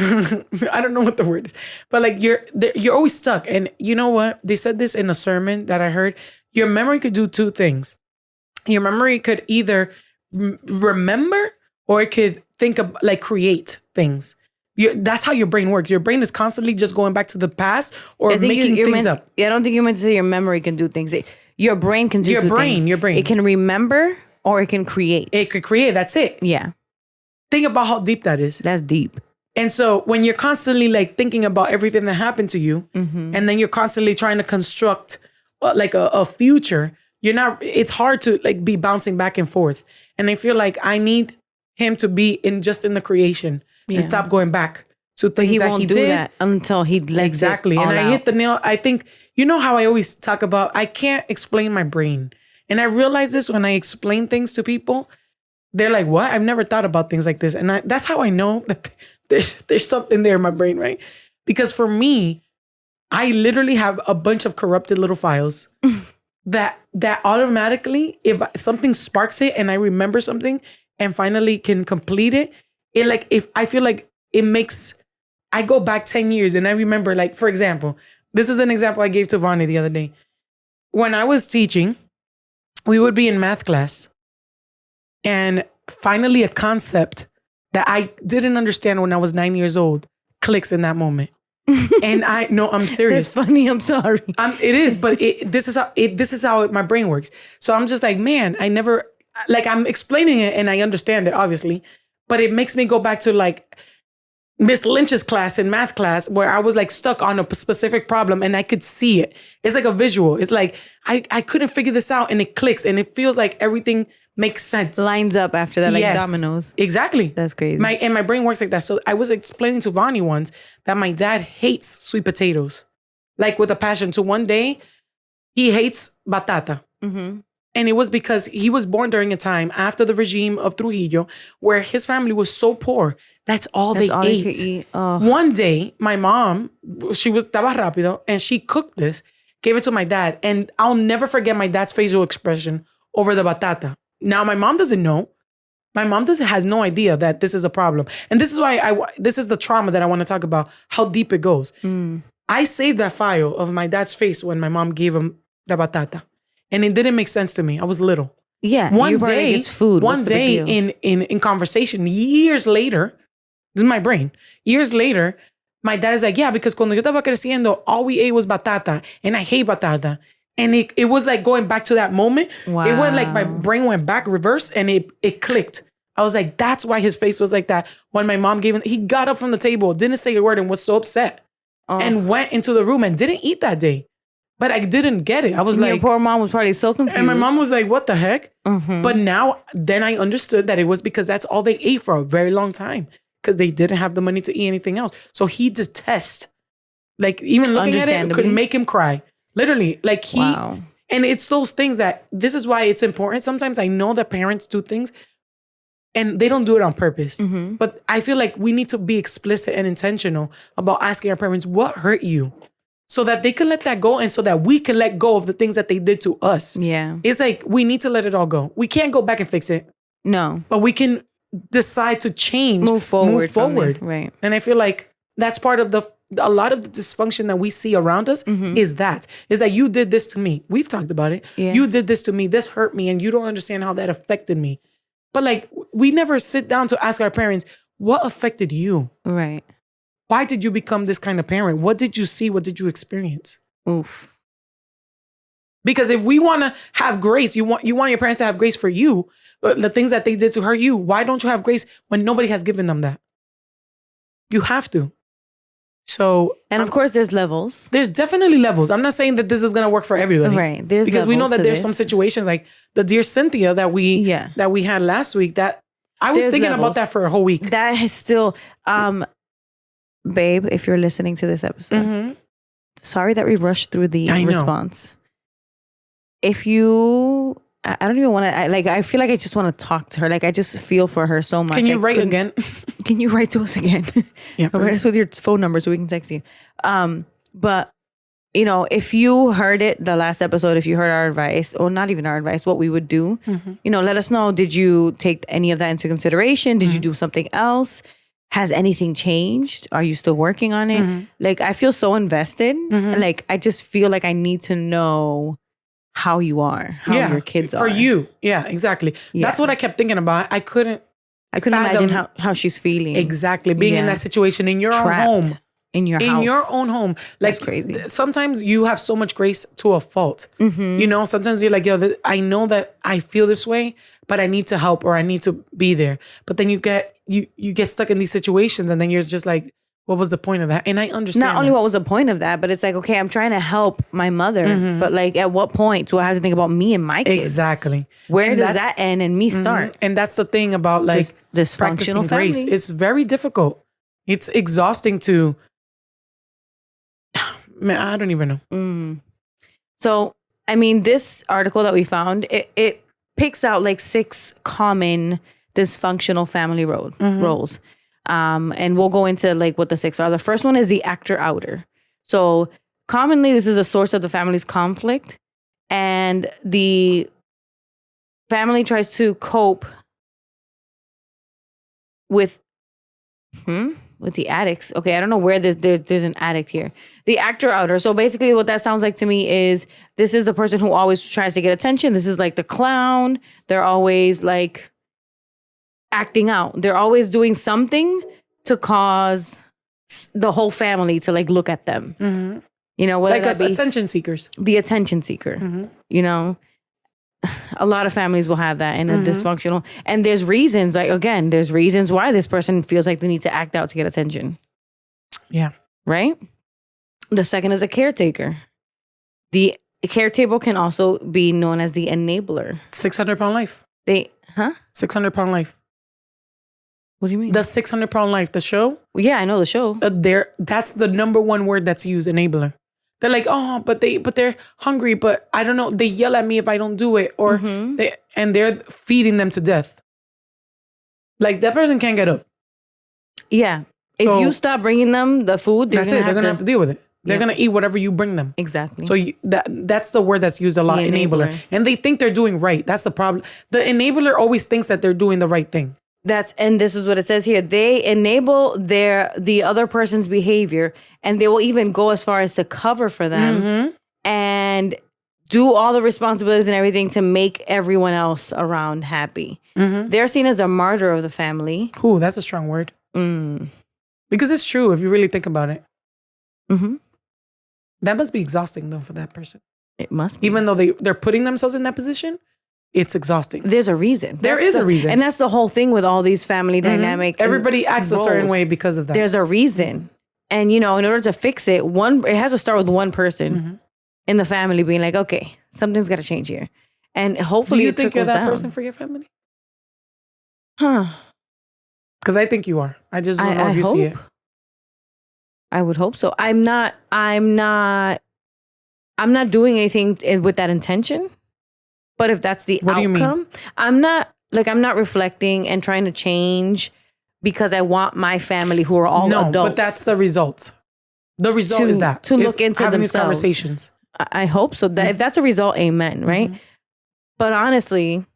I don't know what the word is, but like you're always stuck. And you know what? They said this in a sermon that I heard. Your memory could do two things. Your memory could either remember, or it could think of like create things. That's how your brain works. Your brain is constantly just going back to the past or making things up. I don't think you meant to say your memory can do things. Your brain can do two things. Your brain. It can remember or it can create. It could create. That's it. Yeah. Think about how deep that is. That's deep. And so when you're constantly like thinking about everything that happened to you, and then you're constantly trying to construct like a future, it's hard to like be bouncing back and forth. And I feel like I need him to be in the creation and stop going back to things that he did. He won't do that until he lets exactly. it all and I out. hit the nail. I think, you know how I always talk about, I can't explain my brain. And I realize this when I explain things to people. They're like, what? I've never thought about things like this. And that's how I know that there's something there in my brain, right? Because for me, I literally have a bunch of corrupted little files that automatically, if something sparks it and I remember something and finally can complete it, I feel like it makes, I go back 10 years and I remember, like, for example, this is an example I gave to Vani the other day. When I was teaching, we would be in math class. And finally, a concept that I didn't understand when I was 9 years old clicks in that moment. And I'm serious. That's funny. I'm sorry. It is, but this is how my brain works. So I'm just like, man, I never, like, I'm explaining it and I understand it, obviously, but it makes me go back to like Miss Lynch's class in math class where I was like stuck on a specific problem and I could see it. It's like a visual. It's like, I couldn't figure this out and it clicks and it feels like everything makes sense. Lines up after that, like dominoes. Exactly. That's crazy. My brain works like that. So I was explaining to Vani once that my dad hates sweet potatoes, like with a passion. So one day he hates batata. Mm-hmm. And it was because he was born during a time after the regime of Trujillo where his family was so poor. That's all they ate. Oh. One day, my mom, estaba rápido, and she cooked this, gave it to my dad. And I'll never forget my dad's facial expression over the batata. Now, my mom doesn't know. My mom has no idea that this is a problem. And this is why this is the trauma that I want to talk about, how deep it goes. I saved that file of my dad's face when my mom gave him the batata. And it didn't make sense to me. I was little. Yeah. One day, it's food. One day in conversation, years later, this is my brain. Years later, my dad is like, yeah, because cuando yo estaba creciendo, all we ate was batata. And I hate batata. And it was like going back to that moment. Wow. It went like my brain went back, reverse, and it clicked. I was like, that's why his face was like that. When my mom gave him, he got up from the table, didn't say a word and was so upset. And went into the room and didn't eat that day. But I didn't get it. I was like, your poor mom was probably so confused. And my mom was like, what the heck? Mm-hmm. But then I understood that it was because that's all they ate for a very long time. Because they didn't have the money to eat anything else. So he detests, like even looking at it could make him cry. Literally, like and it's those things that, this is why it's important. Sometimes I know that parents do things and they don't do it on purpose. Mm-hmm. But I feel like we need to be explicit and intentional about asking our parents, what hurt you? So that they can let that go and so that we can let go of the things that they did to us. Yeah. It's like, we need to let it all go. We can't go back and fix it. No. But we can decide to change. Move forward. Right. And I feel like that's part of a lot of the dysfunction that we see around us is that you did this to me. We've talked about it. Yeah. You did this to me. This hurt me. And you don't understand how that affected me. But like, we never sit down to ask our parents, what affected you? Right. Why did you become this kind of parent? What did you see? What did you experience? Oof. Because if we want to have grace, you want your parents to have grace for you, the things that they did to hurt you. Why don't you have grace when nobody has given them that? You have to. So, and of course, there's levels. There's definitely levels. I'm not saying that this is going to work for everybody, right? Because we know that there's some situations like the Dear Cynthia that we had last week that I was thinking about that for a whole week. That is still, babe, if you're listening to this episode, sorry that we rushed through the response. If you, I don't even want to, I feel like I just want to talk to her. Like, I just feel for her so much. Can you write again? Can you write to us again? Yeah, write us with your phone number so we can text you. But, you know, if you heard it, the last episode, if you heard our advice, or not even our advice, what we would do, you know, let us know. Did you take any of that into consideration? Did you do something else? Has anything changed? Are you still working on it? Like, I feel so invested. Like, I just feel like I need to know how you are, how your kids are. For you. Yeah, exactly. Yeah. That's what I kept thinking about. I couldn't imagine how she's feeling. Exactly. Being in that situation in your own home. In your house. In your own home. Like, that's crazy. Sometimes you have so much grace to a fault. You know, sometimes you're like, yo, I know that I feel this way, but I need to help or I need to be there. But then you get stuck in these situations and then you're just like, what was the point of that? And I understand. Not only what was the point of that, but it's like, okay, I'm trying to help my mother, but like, at what point do I have to think about me and my kids? Exactly. Where does that end and me start? And that's the thing about like dysfunctional grace. family. It's very difficult. It's exhausting to. Man, I don't even know. So, I mean, this article that we found, it picks out like 6 common dysfunctional family roles. And we'll go into like what the 6 are. The first one is the actor-outer. So commonly, this is a source of the family's conflict. And the family tries to cope with the addicts. Okay, I don't know where there's an addict here. The actor-outer. So basically what that sounds like to me is this is the person who always tries to get attention. This is like the clown. They're always like acting out. They're always doing something to cause the whole family to like look at them. You know, whether like us attention seekers. The attention seeker. You know, a lot of families will have that in a dysfunctional. And there's reasons, like, again, there's reasons why this person feels like they need to act out to get attention. Yeah. Right? The second is a caretaker. The caretaker can also be known as the enabler. 600-pound life. 600-pound life. What do you mean? The 600-pound life, the show? Yeah, I know the show. That's the number one word that's used, enabler. They're like, oh, but they're hungry, but I don't know. They yell at me if I don't do it, or they're feeding them to death. Like, that person can't get up. Yeah. So, if you stop bringing them the food, that's it. They're gonna have to deal with it. They're gonna eat whatever you bring them. Exactly. So that's the word that's used a lot, enabler. And they think they're doing right. That's the problem. The enabler always thinks that they're doing the right thing. And this is what it says here. They enable the other person's behavior, and they will even go as far as to cover for them and do all the responsibilities and everything to make everyone else around happy. They're seen as a martyr of the family. Ooh, that's a strong word. Because it's true if you really think about it. That must be exhausting though for that person. It must be. Even though they're putting themselves in that position, it's exhausting. There's a reason. There is a reason. And that's the whole thing with all these family dynamic. Everybody acts a certain way because of that. There's a reason. And, you know, in order to fix it, it has to start with one person in the family being like, okay, something's got to change here. And hopefully it trickles down. Do you think you're that person for your family? Because I think you are. I just don't know if you see it. I would hope so. I'm not doing anything with that intention. But if that's the outcome, I'm not reflecting and trying to change because I want my family who are all adults. No, but that's the result. The result is that. To look into having themselves. These conversations. I hope so. That if that's a result, amen, right? But honestly,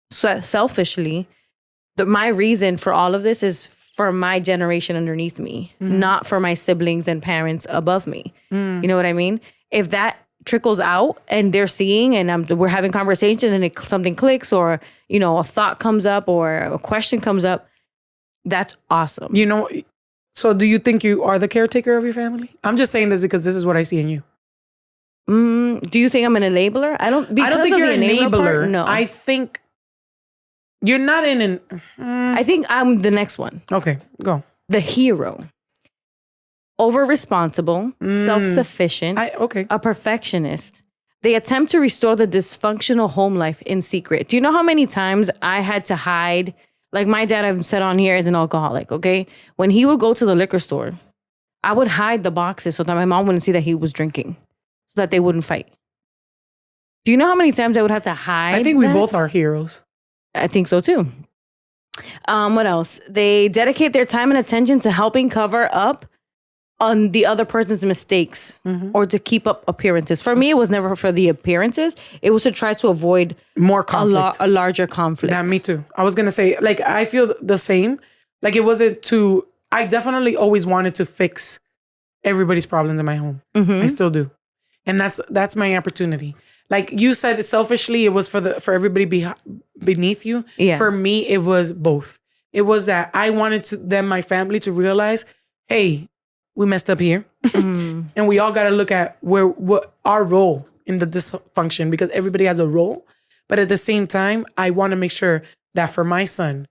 selfishly, my reason for all of this is for my generation underneath me, not for my siblings and parents above me. You know what I mean? If that trickles out and they're seeing and we're having conversation and something clicks, or, you know, a thought comes up or a question comes up, that's awesome. You know, so do you think you are the caretaker of your family? I'm just saying this because this is what I see in you. Do you think I'm an enabler? I don't think you're an enabler. Part, no. I think you're not in an... I think I'm the next one. Okay, go. The hero. Over-responsible, self-sufficient, a perfectionist. They attempt to restore the dysfunctional home life in secret. Do you know how many times I had to hide Like my dad, I've said on here, is an alcoholic, okay? When he would go to the liquor store, I would hide the boxes so that my mom wouldn't see that he was drinking, so that they wouldn't fight. Do you know how many times I would have to hide? I think we both are heroes. I think so too. What else? They dedicate their time and attention to helping cover up on the other person's mistakes or to keep up appearances. For me, it was never for the appearances. It was to try to avoid more conflict, a larger conflict. Yeah, me too. I was gonna say, like, I feel the same. Like, it wasn't to. I definitely always wanted to fix everybody's problems in my home. I still do, and that's my opportunity. Like you said, it selfishly, it was for everybody beneath you. Yeah. For me, it was both. It was that I wanted my family to realize, hey, we messed up here, and we all got to look at what our role in the dysfunction, because everybody has a role. But at the same time, I want to make sure that for my son,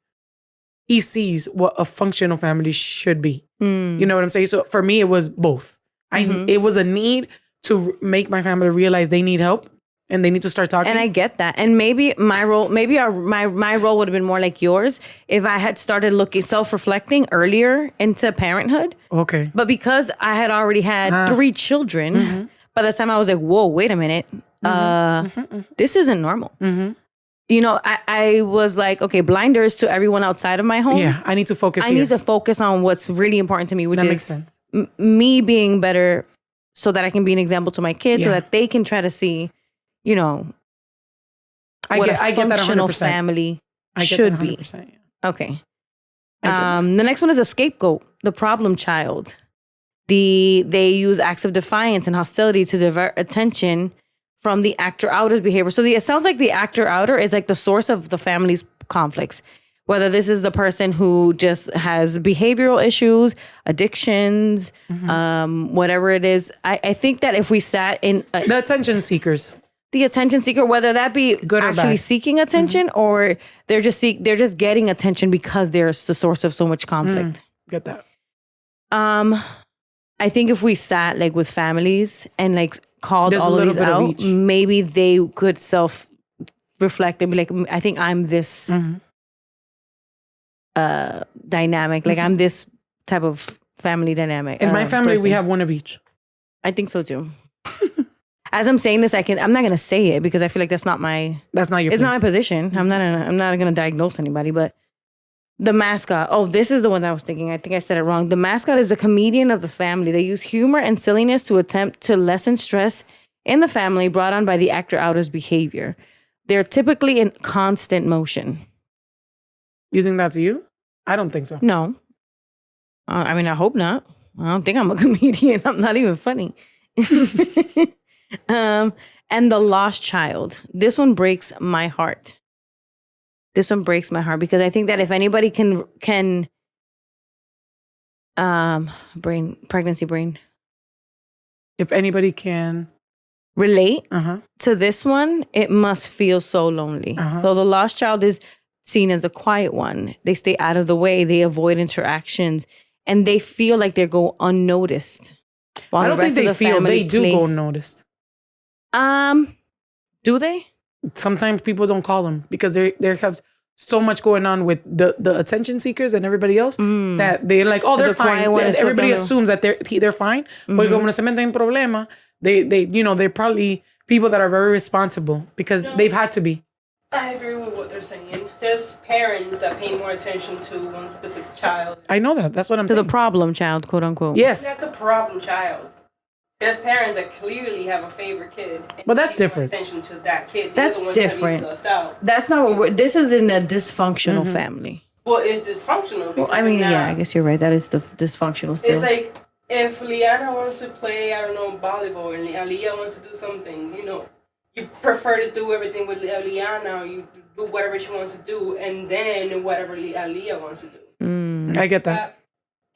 he sees what a functional family should be. You know what I'm saying? So for me, it was both. It was a need to make my family realize they need help and they need to start talking. And I get that. And maybe my role, my role would have been more like yours if I had started self-reflecting earlier into parenthood. Okay. But because I had already had 3 children, by the time I was like, whoa, wait a minute. This isn't normal. You know, I was like, okay, blinders to everyone outside of my home. Yeah, I need to focus I need to focus on what's really important to me, which that is makes sense. Me being better so that I can be an example to my kids so that they can try to see, you know, what a functional family should be. Okay. The next one is a scapegoat, the problem child. They use acts of defiance and hostility to divert attention from the actor-outer's behavior. So it sounds like the actor-outer is like the source of the family's conflicts. Whether this is the person who just has behavioral issues, addictions, whatever it is. I think that if we sat in... the attention seekers. The attention seeker, whether that be good or actually bad. Seeking attention or they're just getting attention because they're the source of so much conflict. Get that. I think if we sat like with families and like called There's all of these out, of maybe they could self-reflect and be like, I think I'm this dynamic. Like I'm this type of family dynamic. In my family, we have one of each. I think so too. As I'm saying this, I'm not gonna say it because I feel like that's not your It's not my position. I'm not gonna diagnose anybody, but the mascot. Oh, this is the one that I was thinking. I think I said it wrong. The mascot is a comedian of the family. They use humor and silliness to attempt to lessen stress in the family brought on by the actor-outer's behavior. They're typically in constant motion. You think that's you? I don't think so. No. I mean, I hope not. I don't think I'm a comedian. I'm not even funny. And the lost child. This one breaks my heart. This one breaks my heart because I think that if anybody can pregnancy brain. If anybody can relate to this one, it must feel so lonely. So the lost child is seen as the quiet one. They stay out of the way. They avoid interactions and they feel like they go unnoticed. I don't think they feel they do go unnoticed. Do they? Sometimes people don't call them because they have so much going on with the attention seekers and everybody else that they're like, oh, they're fine. Everybody assumes that they're fine. But cuando se meten en problema, they're probably people that are very responsible because they've had to be. I agree with what they're saying. There's parents that pay more attention to one specific child. I know that. That's what I'm saying. To the problem child, quote unquote. Yes. Not the problem child. There's parents that clearly have a favorite kid. But that's different. Attention to that kid. That's different. That's not what this is in a dysfunctional family. Well, it's dysfunctional. Well, I mean, yeah, I guess you're right. That is the dysfunctional still. It's like if Liana wants to play, I don't know, volleyball, and Aliyah wants to do something, you prefer to do everything with Liana, or you do whatever she wants to do, and then whatever Aliyah wants to do. I get that.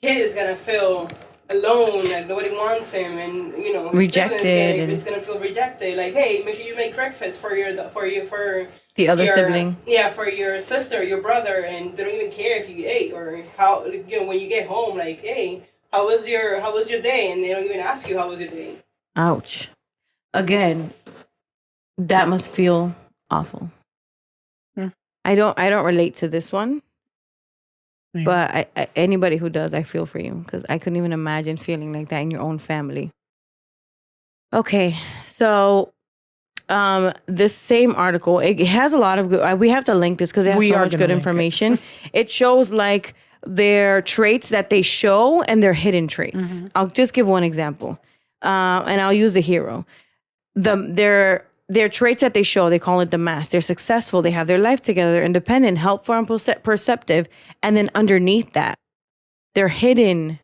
Kid is gonna feel alone, like nobody wants him, and rejected. He's gonna feel rejected. Like, hey, make sure you make breakfast for the other sibling. Yeah, for your sister, your brother, and they don't even care if you ate or how. When you get home, like, hey, how was your day? And they don't even ask you how was your day. Ouch. Again, that must feel awful. I don't relate to this one. Yeah. But anybody who does, I feel for you because I couldn't even imagine feeling like that in your own family. Okay, so this same article, it has a lot of good. We have to link this because it has so much good information. It shows like their traits that they show and their hidden traits. I'll just give one example, and I'll use the hero. Their traits that they show, they call it the mask. They're successful. They have their life together. They're independent, helpful, and perceptive. And then underneath that, their hidden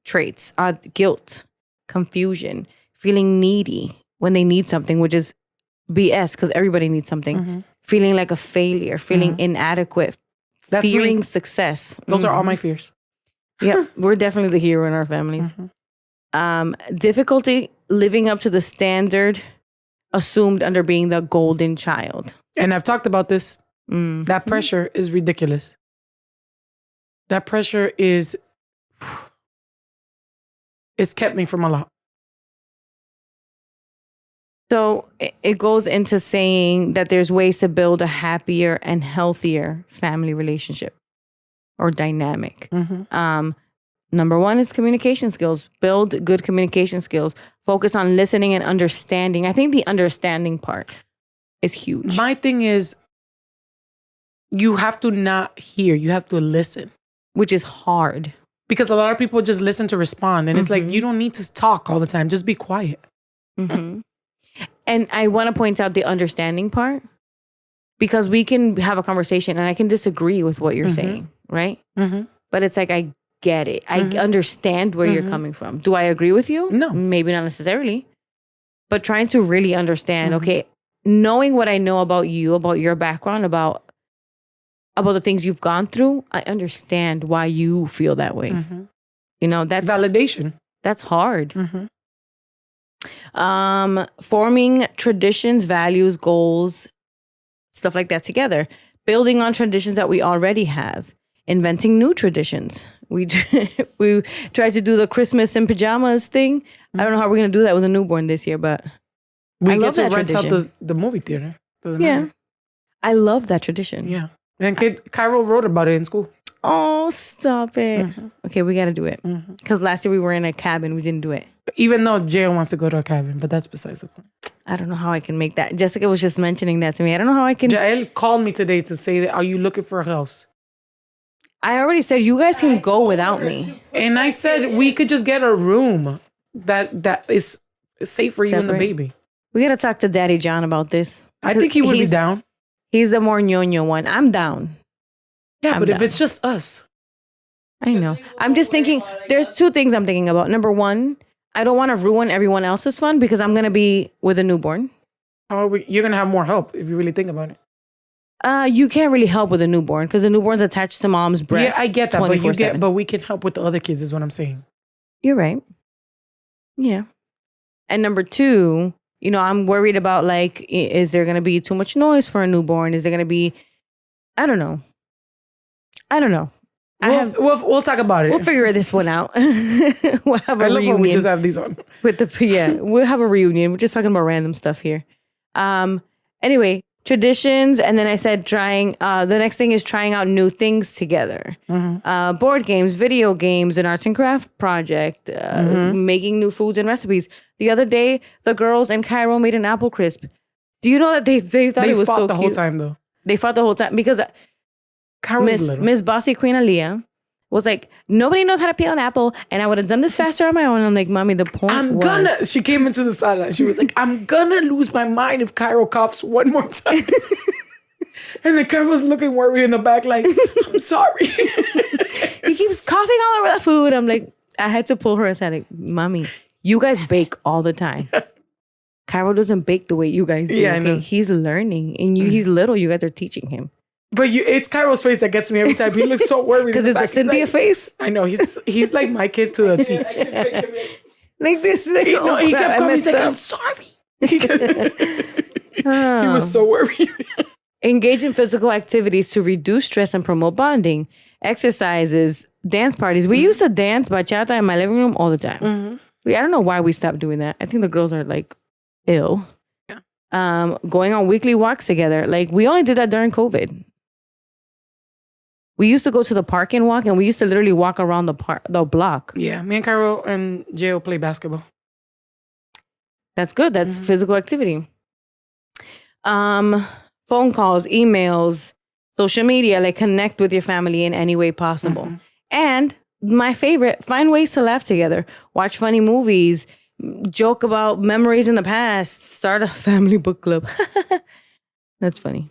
traits are guilt, confusion, feeling needy when they need something, which is BS because everybody needs something. Feeling like a failure, feeling inadequate, fearing success. Those are all my fears. Yeah, we're definitely the hero in our families. Difficulty living up to the standard assumed under being the golden child. And I've talked about this. That pressure is ridiculous. That pressure is it's kept me from a lot. So it goes into saying that there's ways to build a happier and healthier family relationship or dynamic. Number one is communication skills. Build good communication skills. Focus on listening and understanding. I think the understanding part is huge. My thing is, you have to not hear. You have to listen. Which is hard. Because a lot of people just listen to respond. And it's like, you don't need to talk all the time. Just be quiet. And I want to point out the understanding part. Because we can have a conversation and I can disagree with what you're saying. Right? But it's like, I get it. I understand where you're coming from. Do I agree with you? No. Maybe not necessarily. But trying to really understand, okay, knowing what I know about you, about your background, about the things you've gone through, I understand why you feel that way. You know, that's validation. That's hard. Forming traditions, values, goals, stuff like that together. Building on traditions that we already have. Inventing new traditions. We tried to do the Christmas in pajamas thing. I don't know how we're going to do that with a newborn this year, but we I get love to that rent out tradition. the movie theater. Doesn't matter. I love that tradition. Yeah. And Cairo wrote about it in school. Oh, stop it. Okay, we got to do it. Because last year we were in a cabin. We didn't do it. Even though Jail wants to go to a cabin, but that's besides the point. I don't know how I can make that. Jessica was just mentioning that to me. I don't know how I can. Jael called me today to say, are you looking for a house? I already said you guys can go without me. And I said we could just get a room that is safe for you and the baby. We got to talk to Daddy John about this. I think he would be down. He's the more ñoño one. I'm down. Yeah, but if it's just us. I know. I'm just thinking, there's two things I'm thinking about. Number one, I don't want to ruin everyone else's fun because I'm going to be with a newborn. You're going to have more help if you really think about it. You can't really help with a newborn because the newborn's attached to mom's breast. Yeah, I get that, but we can help with the other kids is what I'm saying. You're right. Yeah. And number two, you know, I'm worried about like, is there going to be too much noise for a newborn? Is there going to be, I don't know. We'll talk about it. We'll figure this one out. We'll have a reunion. When we just have these on. We'll have a reunion. We're just talking about random stuff here. Anyway, traditions, and then I said the next thing is trying out new things together. Board games, video games, an arts and craft project, making new foods and recipes. The other day, the girls in Cairo made an apple crisp. Do you know that they thought it was so cute? They fought the whole time though. They fought the whole time because Miss Bossy Queen Aaliyah was like, nobody knows how to peel an apple, and I would have done this faster on my own. And I'm like, Mommy, the point she came into the sideline. She was like, I'm gonna lose my mind if Cairo coughs one more time. And then Cairo was looking worried in the back like, I'm sorry. He keeps coughing all over the food. I'm like, I had to pull her aside like, Mommy, you guys bake all the time. Cairo doesn't bake the way you guys do. Yeah, I know. He's learning, and he's little. You guys are teaching him. But it's Cairo's face that gets me every time. He looks so worried. Because it's the Cynthia face? I know. He's like my kid to a T. Like this. He kept coming. He's like, I'm sorry. He was so worried. Engage in physical activities to reduce stress and promote bonding. Exercises, dance parties. We used to dance bachata in my living room all the time. I don't know why we stopped doing that. I think the girls are like ill. Yeah. Going on weekly walks together. Like we only did that during COVID. We used to go to the park and walk, and we used to literally walk around the block. Yeah, me and Cairo and Gio play basketball. That's good. That's physical activity. Phone calls, emails, social media, like connect with your family in any way possible. And my favorite, find ways to laugh together. Watch funny movies, joke about memories in the past, start a family book club. That's funny.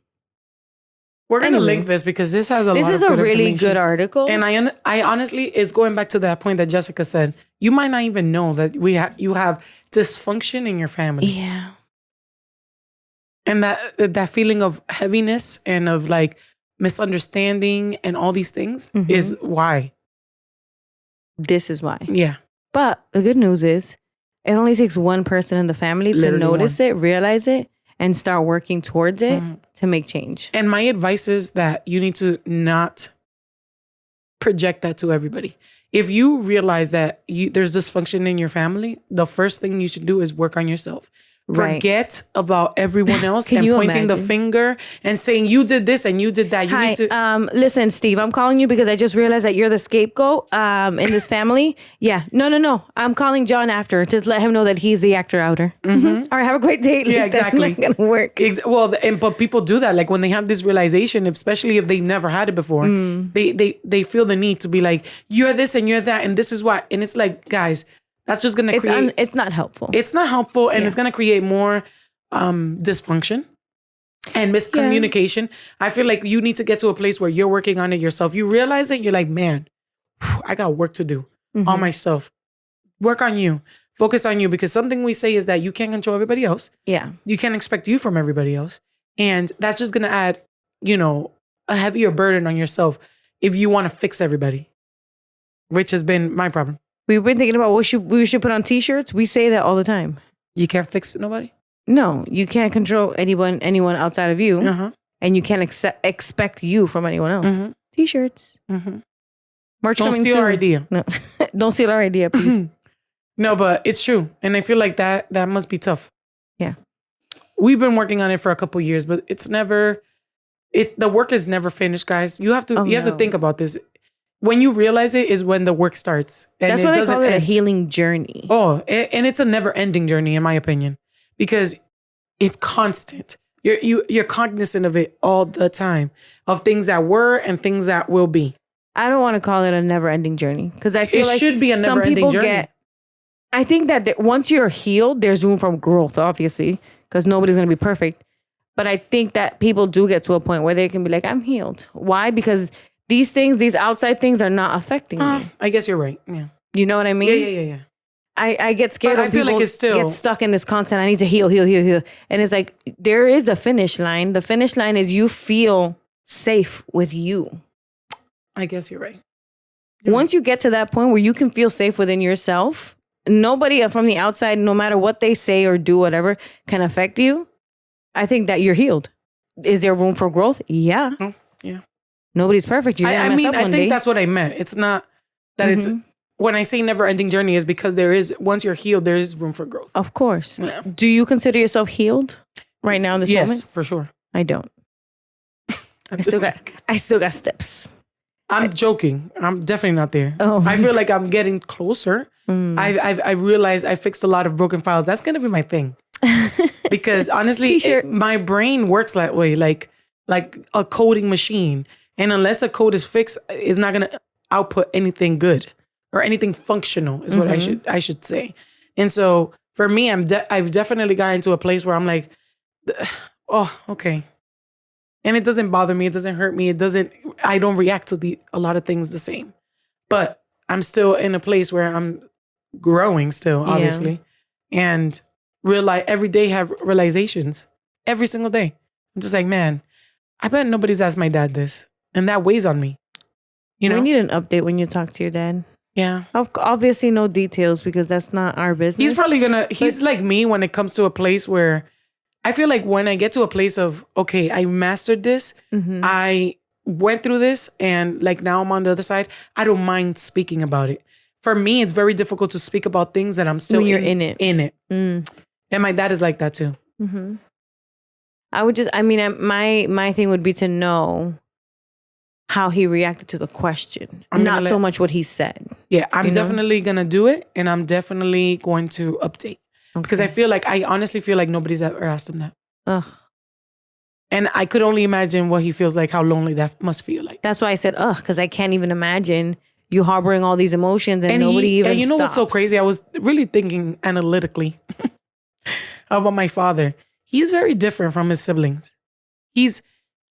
We're going to link this because this has a lot of good This is a really good article. And I honestly, it's going back to that point that Jessica said. You might not even know that you have dysfunction in your family. Yeah. And that feeling of heaviness and of like misunderstanding and all these things is why. This is why. Yeah. But the good news is it only takes one person in the family to notice it, realize it, and start working towards it to make change. And my advice is that you need to not project that to everybody. If you realize that there's dysfunction in your family, the first thing you should do is work on yourself. Right. Forget about everyone else and pointing the finger and saying you did this and you did that. You need to listen, Steve, I'm calling you because I just realized that you're the scapegoat in this family. Yeah. No. I'm calling John after. Just let him know that he's the actor outer. All right, have a great day. Yeah, exactly. That's not gonna work. But people do that. Like when they have this realization, especially if they never had it before, they feel the need to be like, you're this and you're that and this is what. And it's like, guys, that's just going to create... it's not helpful. It's not helpful, and it's going to create more dysfunction and miscommunication. I feel like you need to get to a place where you're working on it yourself. You realize it, you're like, man, I got work to do on myself. Work on you. Focus on you, because something we say is that you can't control everybody else. Yeah. You can't expect you from everybody else. And that's just going to add, a heavier burden on yourself if you want to fix everybody, which has been my problem. We've been thinking about what we should put on t-shirts. We say that all the time. You can't fix nobody? No, you can't control anyone outside of you. And you can't expect you from anyone else. T-shirts. Merch Don't coming steal soon. our idea. No. Don't steal our idea, please. No, but it's true. And I feel like that must be tough. Yeah. We've been working on it for a couple years, but the work is never finished, guys. You have to think about this. When you realize it is when the work starts. And that's why they call it a healing journey. Oh, and it's a never-ending journey, in my opinion, because it's constant. You're cognizant of it all the time, of things that were and things that will be. I don't want to call it a never-ending journey, because I feel it should be a never-ending journey. I think that once you're healed, there's room for growth, obviously, because nobody's going to be perfect. But I think that people do get to a point where they can be like, I'm healed. Why? Because these outside things are not affecting me. I guess you're right. Yeah. You know what I mean? Yeah. I get scared but when I feel people like it's still get stuck in this constant, I need to heal. And it's like, there is a finish line. The finish line is you feel safe with you. I guess you're right. Once you get to that point where you can feel safe within yourself, nobody from the outside, no matter what they say or do, whatever, can affect you. I think that you're healed. Is there room for growth? Yeah. Oh, yeah. Nobody's perfect. You're gonna mess up one I think day. that's what I meant. It's not that it's, when I say never ending journey, is because once you're healed, there is room for growth. Of course. Yeah. Do you consider yourself healed right now in this moment? Yes, for sure. I don't. I still got steps. I'm joking. I'm definitely not there. Oh. I feel like I'm getting closer. I've realized I fixed a lot of broken files. That's gonna be my thing. Because honestly, my brain works that way, like a coding machine. And unless a code is fixed, it's not gonna output anything good or anything functional. Is what I should say. And so for me, I've definitely gotten to a place where I'm like, oh, okay. And it doesn't bother me. It doesn't hurt me. I don't react to a lot of things the same. But I'm still in a place where I'm growing still, obviously. Yeah. And every day have realizations. Every single day. I'm just like, man, I bet nobody's asked my dad this. And that weighs on me. We need an update when you talk to your dad. Yeah. Obviously no details, because that's not our business. He's probably he's like me when it comes to a place where I feel like when I get to a place of, okay, I mastered this. I went through this, and like now I'm on the other side. I don't mind speaking about it. For me, it's very difficult to speak about things that I'm still when you're in it. And my dad is like that too. I would my thing would be to know how he reacted to the question, not so much what he said. Yeah, I'm definitely going to do it, and I'm definitely going to update. Because I honestly feel like nobody's ever asked him that. Ugh. And I could only imagine what he feels like, how lonely that must feel like. That's why I said, because I can't even imagine you harboring all these emotions and nobody even And you know stops. what's so crazy? I was really thinking analytically about my father. He's very different from his siblings.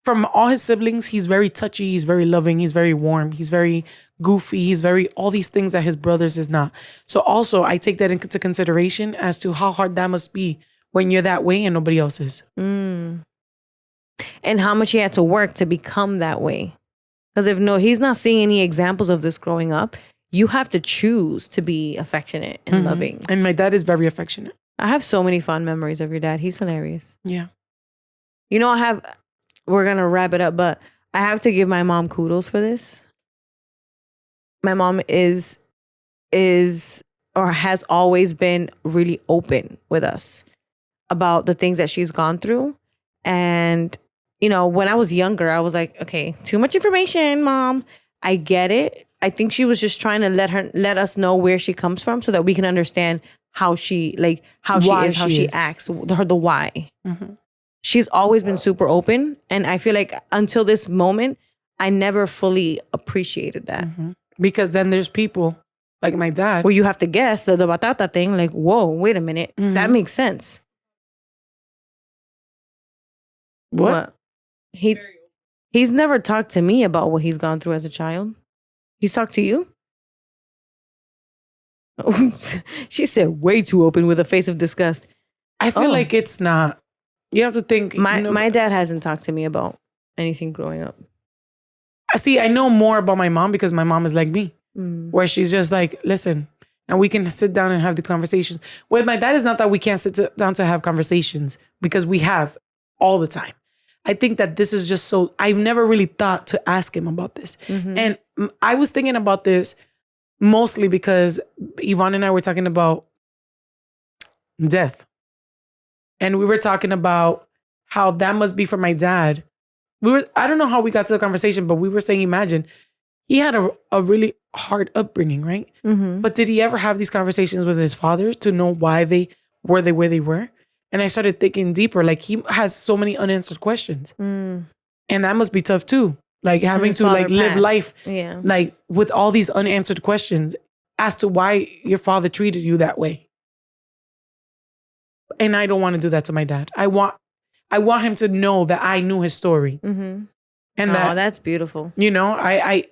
From all his siblings, he's very touchy, he's very loving, he's very warm, he's very goofy, he's very all these things that his brothers is not. So also, I take that into consideration as to how hard that must be when you're that way and nobody else is. And how much he had to work to become that way. Because he's not seeing any examples of this growing up. You have to choose to be affectionate and loving. And my dad is very affectionate. I have so many fond memories of your dad. He's hilarious. Yeah. You know, we're going to wrap it up, but I have to give my mom kudos for this. My mom is or has always been really open with us about the things that she's gone through. And, you know, when I was younger, I was like, okay, too much information, Mom. I get it. I think she was just trying to let us know where she comes from so that we can understand how she acts, the why. Mm-hmm. She's always been super open. And I feel like until this moment, I never fully appreciated that. Mm-hmm. Because then there's people like my dad. Where you have to guess the batata thing, like, whoa, wait a minute. Mm-hmm. That makes sense. What? He's never talked to me about what he's gone through as a child. He's talked to you? She said way too open with a face of disgust. I feel like it's not. You have to think. My dad hasn't talked to me about anything growing up. See, I know more about my mom because my mom is like me. Where she's just like, listen, and we can sit down and have the conversations. With my dad, it's not that we can't sit down to have conversations because we have all the time. I think that this is just so, I've never really thought to ask him about this. Mm-hmm. And I was thinking about this mostly because Yvonne and I were talking about death. And we were talking about how that must be for my dad. I don't know how we got to the conversation, but we were saying, imagine, he had a really hard upbringing, right? Mm-hmm. But did he ever have these conversations with his father to know why they were the way they were? And I started thinking deeper, like he has so many unanswered questions. And that must be tough too. Like having to like live life like with all these unanswered questions as to why your father treated you that way. And I don't want to do that to my dad. I want him to know that I knew his story. Mm-hmm. And that's beautiful. You know, I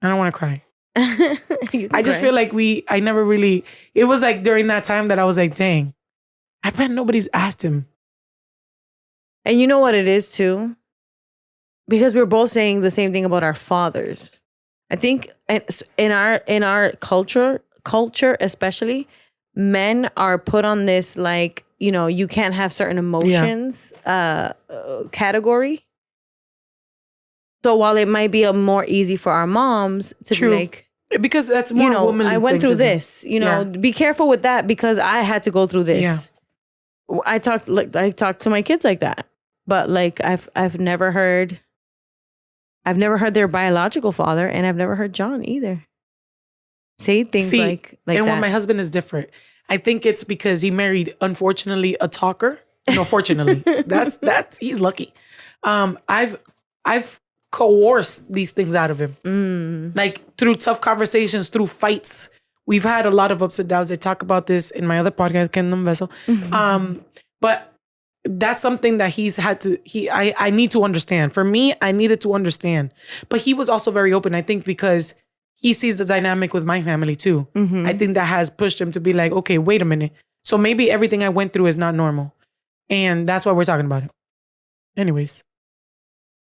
don't want to cry. I just feel like I never really, it was like during that time that I was like, dang, I bet nobody's asked him. And you know what it is too? Because we're both saying the same thing about our fathers. I think in our culture especially, men are put on this like, you know, you can't have certain emotions category. So while it might be more easy for our moms to be like, because that's more womanly. I went through this, you know, be careful with that because I had to go through this. Yeah. I talk to my kids like that, but like I've never heard their biological father, and I've never heard John either say things like and that. When my husband is different, I think it's because he married, unfortunately, a talker. No, fortunately, that's he's lucky. I've coerced these things out of him, like through tough conversations, through fights. We've had a lot of ups and downs. I talk about this in my other podcast, Kingdom Vessel. Mm-hmm. But that's something that he's had to, I need to understand. For me, I needed to understand. But he was also very open, I think, because he sees the dynamic with my family too. Mm-hmm. I think that has pushed him to be like, okay, wait a minute. So maybe everything I went through is not normal. And that's why we're talking about it. Anyways.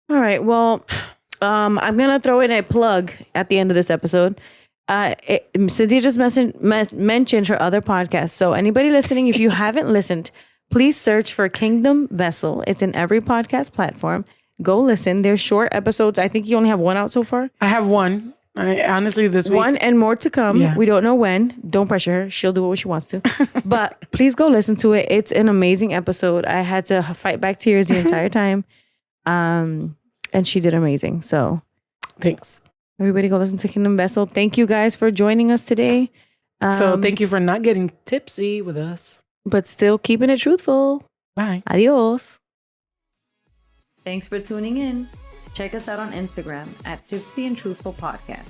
All right. Well, I'm going to throw in a plug at the end of this episode. Cynthia just mentioned her other podcast. So anybody listening, if you haven't listened, please search for Kingdom Vessel. It's in every podcast platform. Go listen. They're short episodes. I think you only have one out so far. I have one. Honestly, this week. One and more to come. Yeah. We don't know when. Don't pressure her. She'll do what she wants to. But please go listen to it. It's an amazing episode. I had to fight back tears the entire time. And she did amazing. So Thanks. Everybody go listen to Kingdom Vessel. Thank you guys for joining us today. So thank you for not getting tipsy with us. But still keeping it truthful. Bye. Adios. Thanks for tuning in. Check us out on Instagram at Tipsy and Truthful Podcast.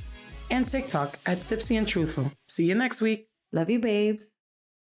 And TikTok at Tipsy and Truthful. See you next week. Love you, babes.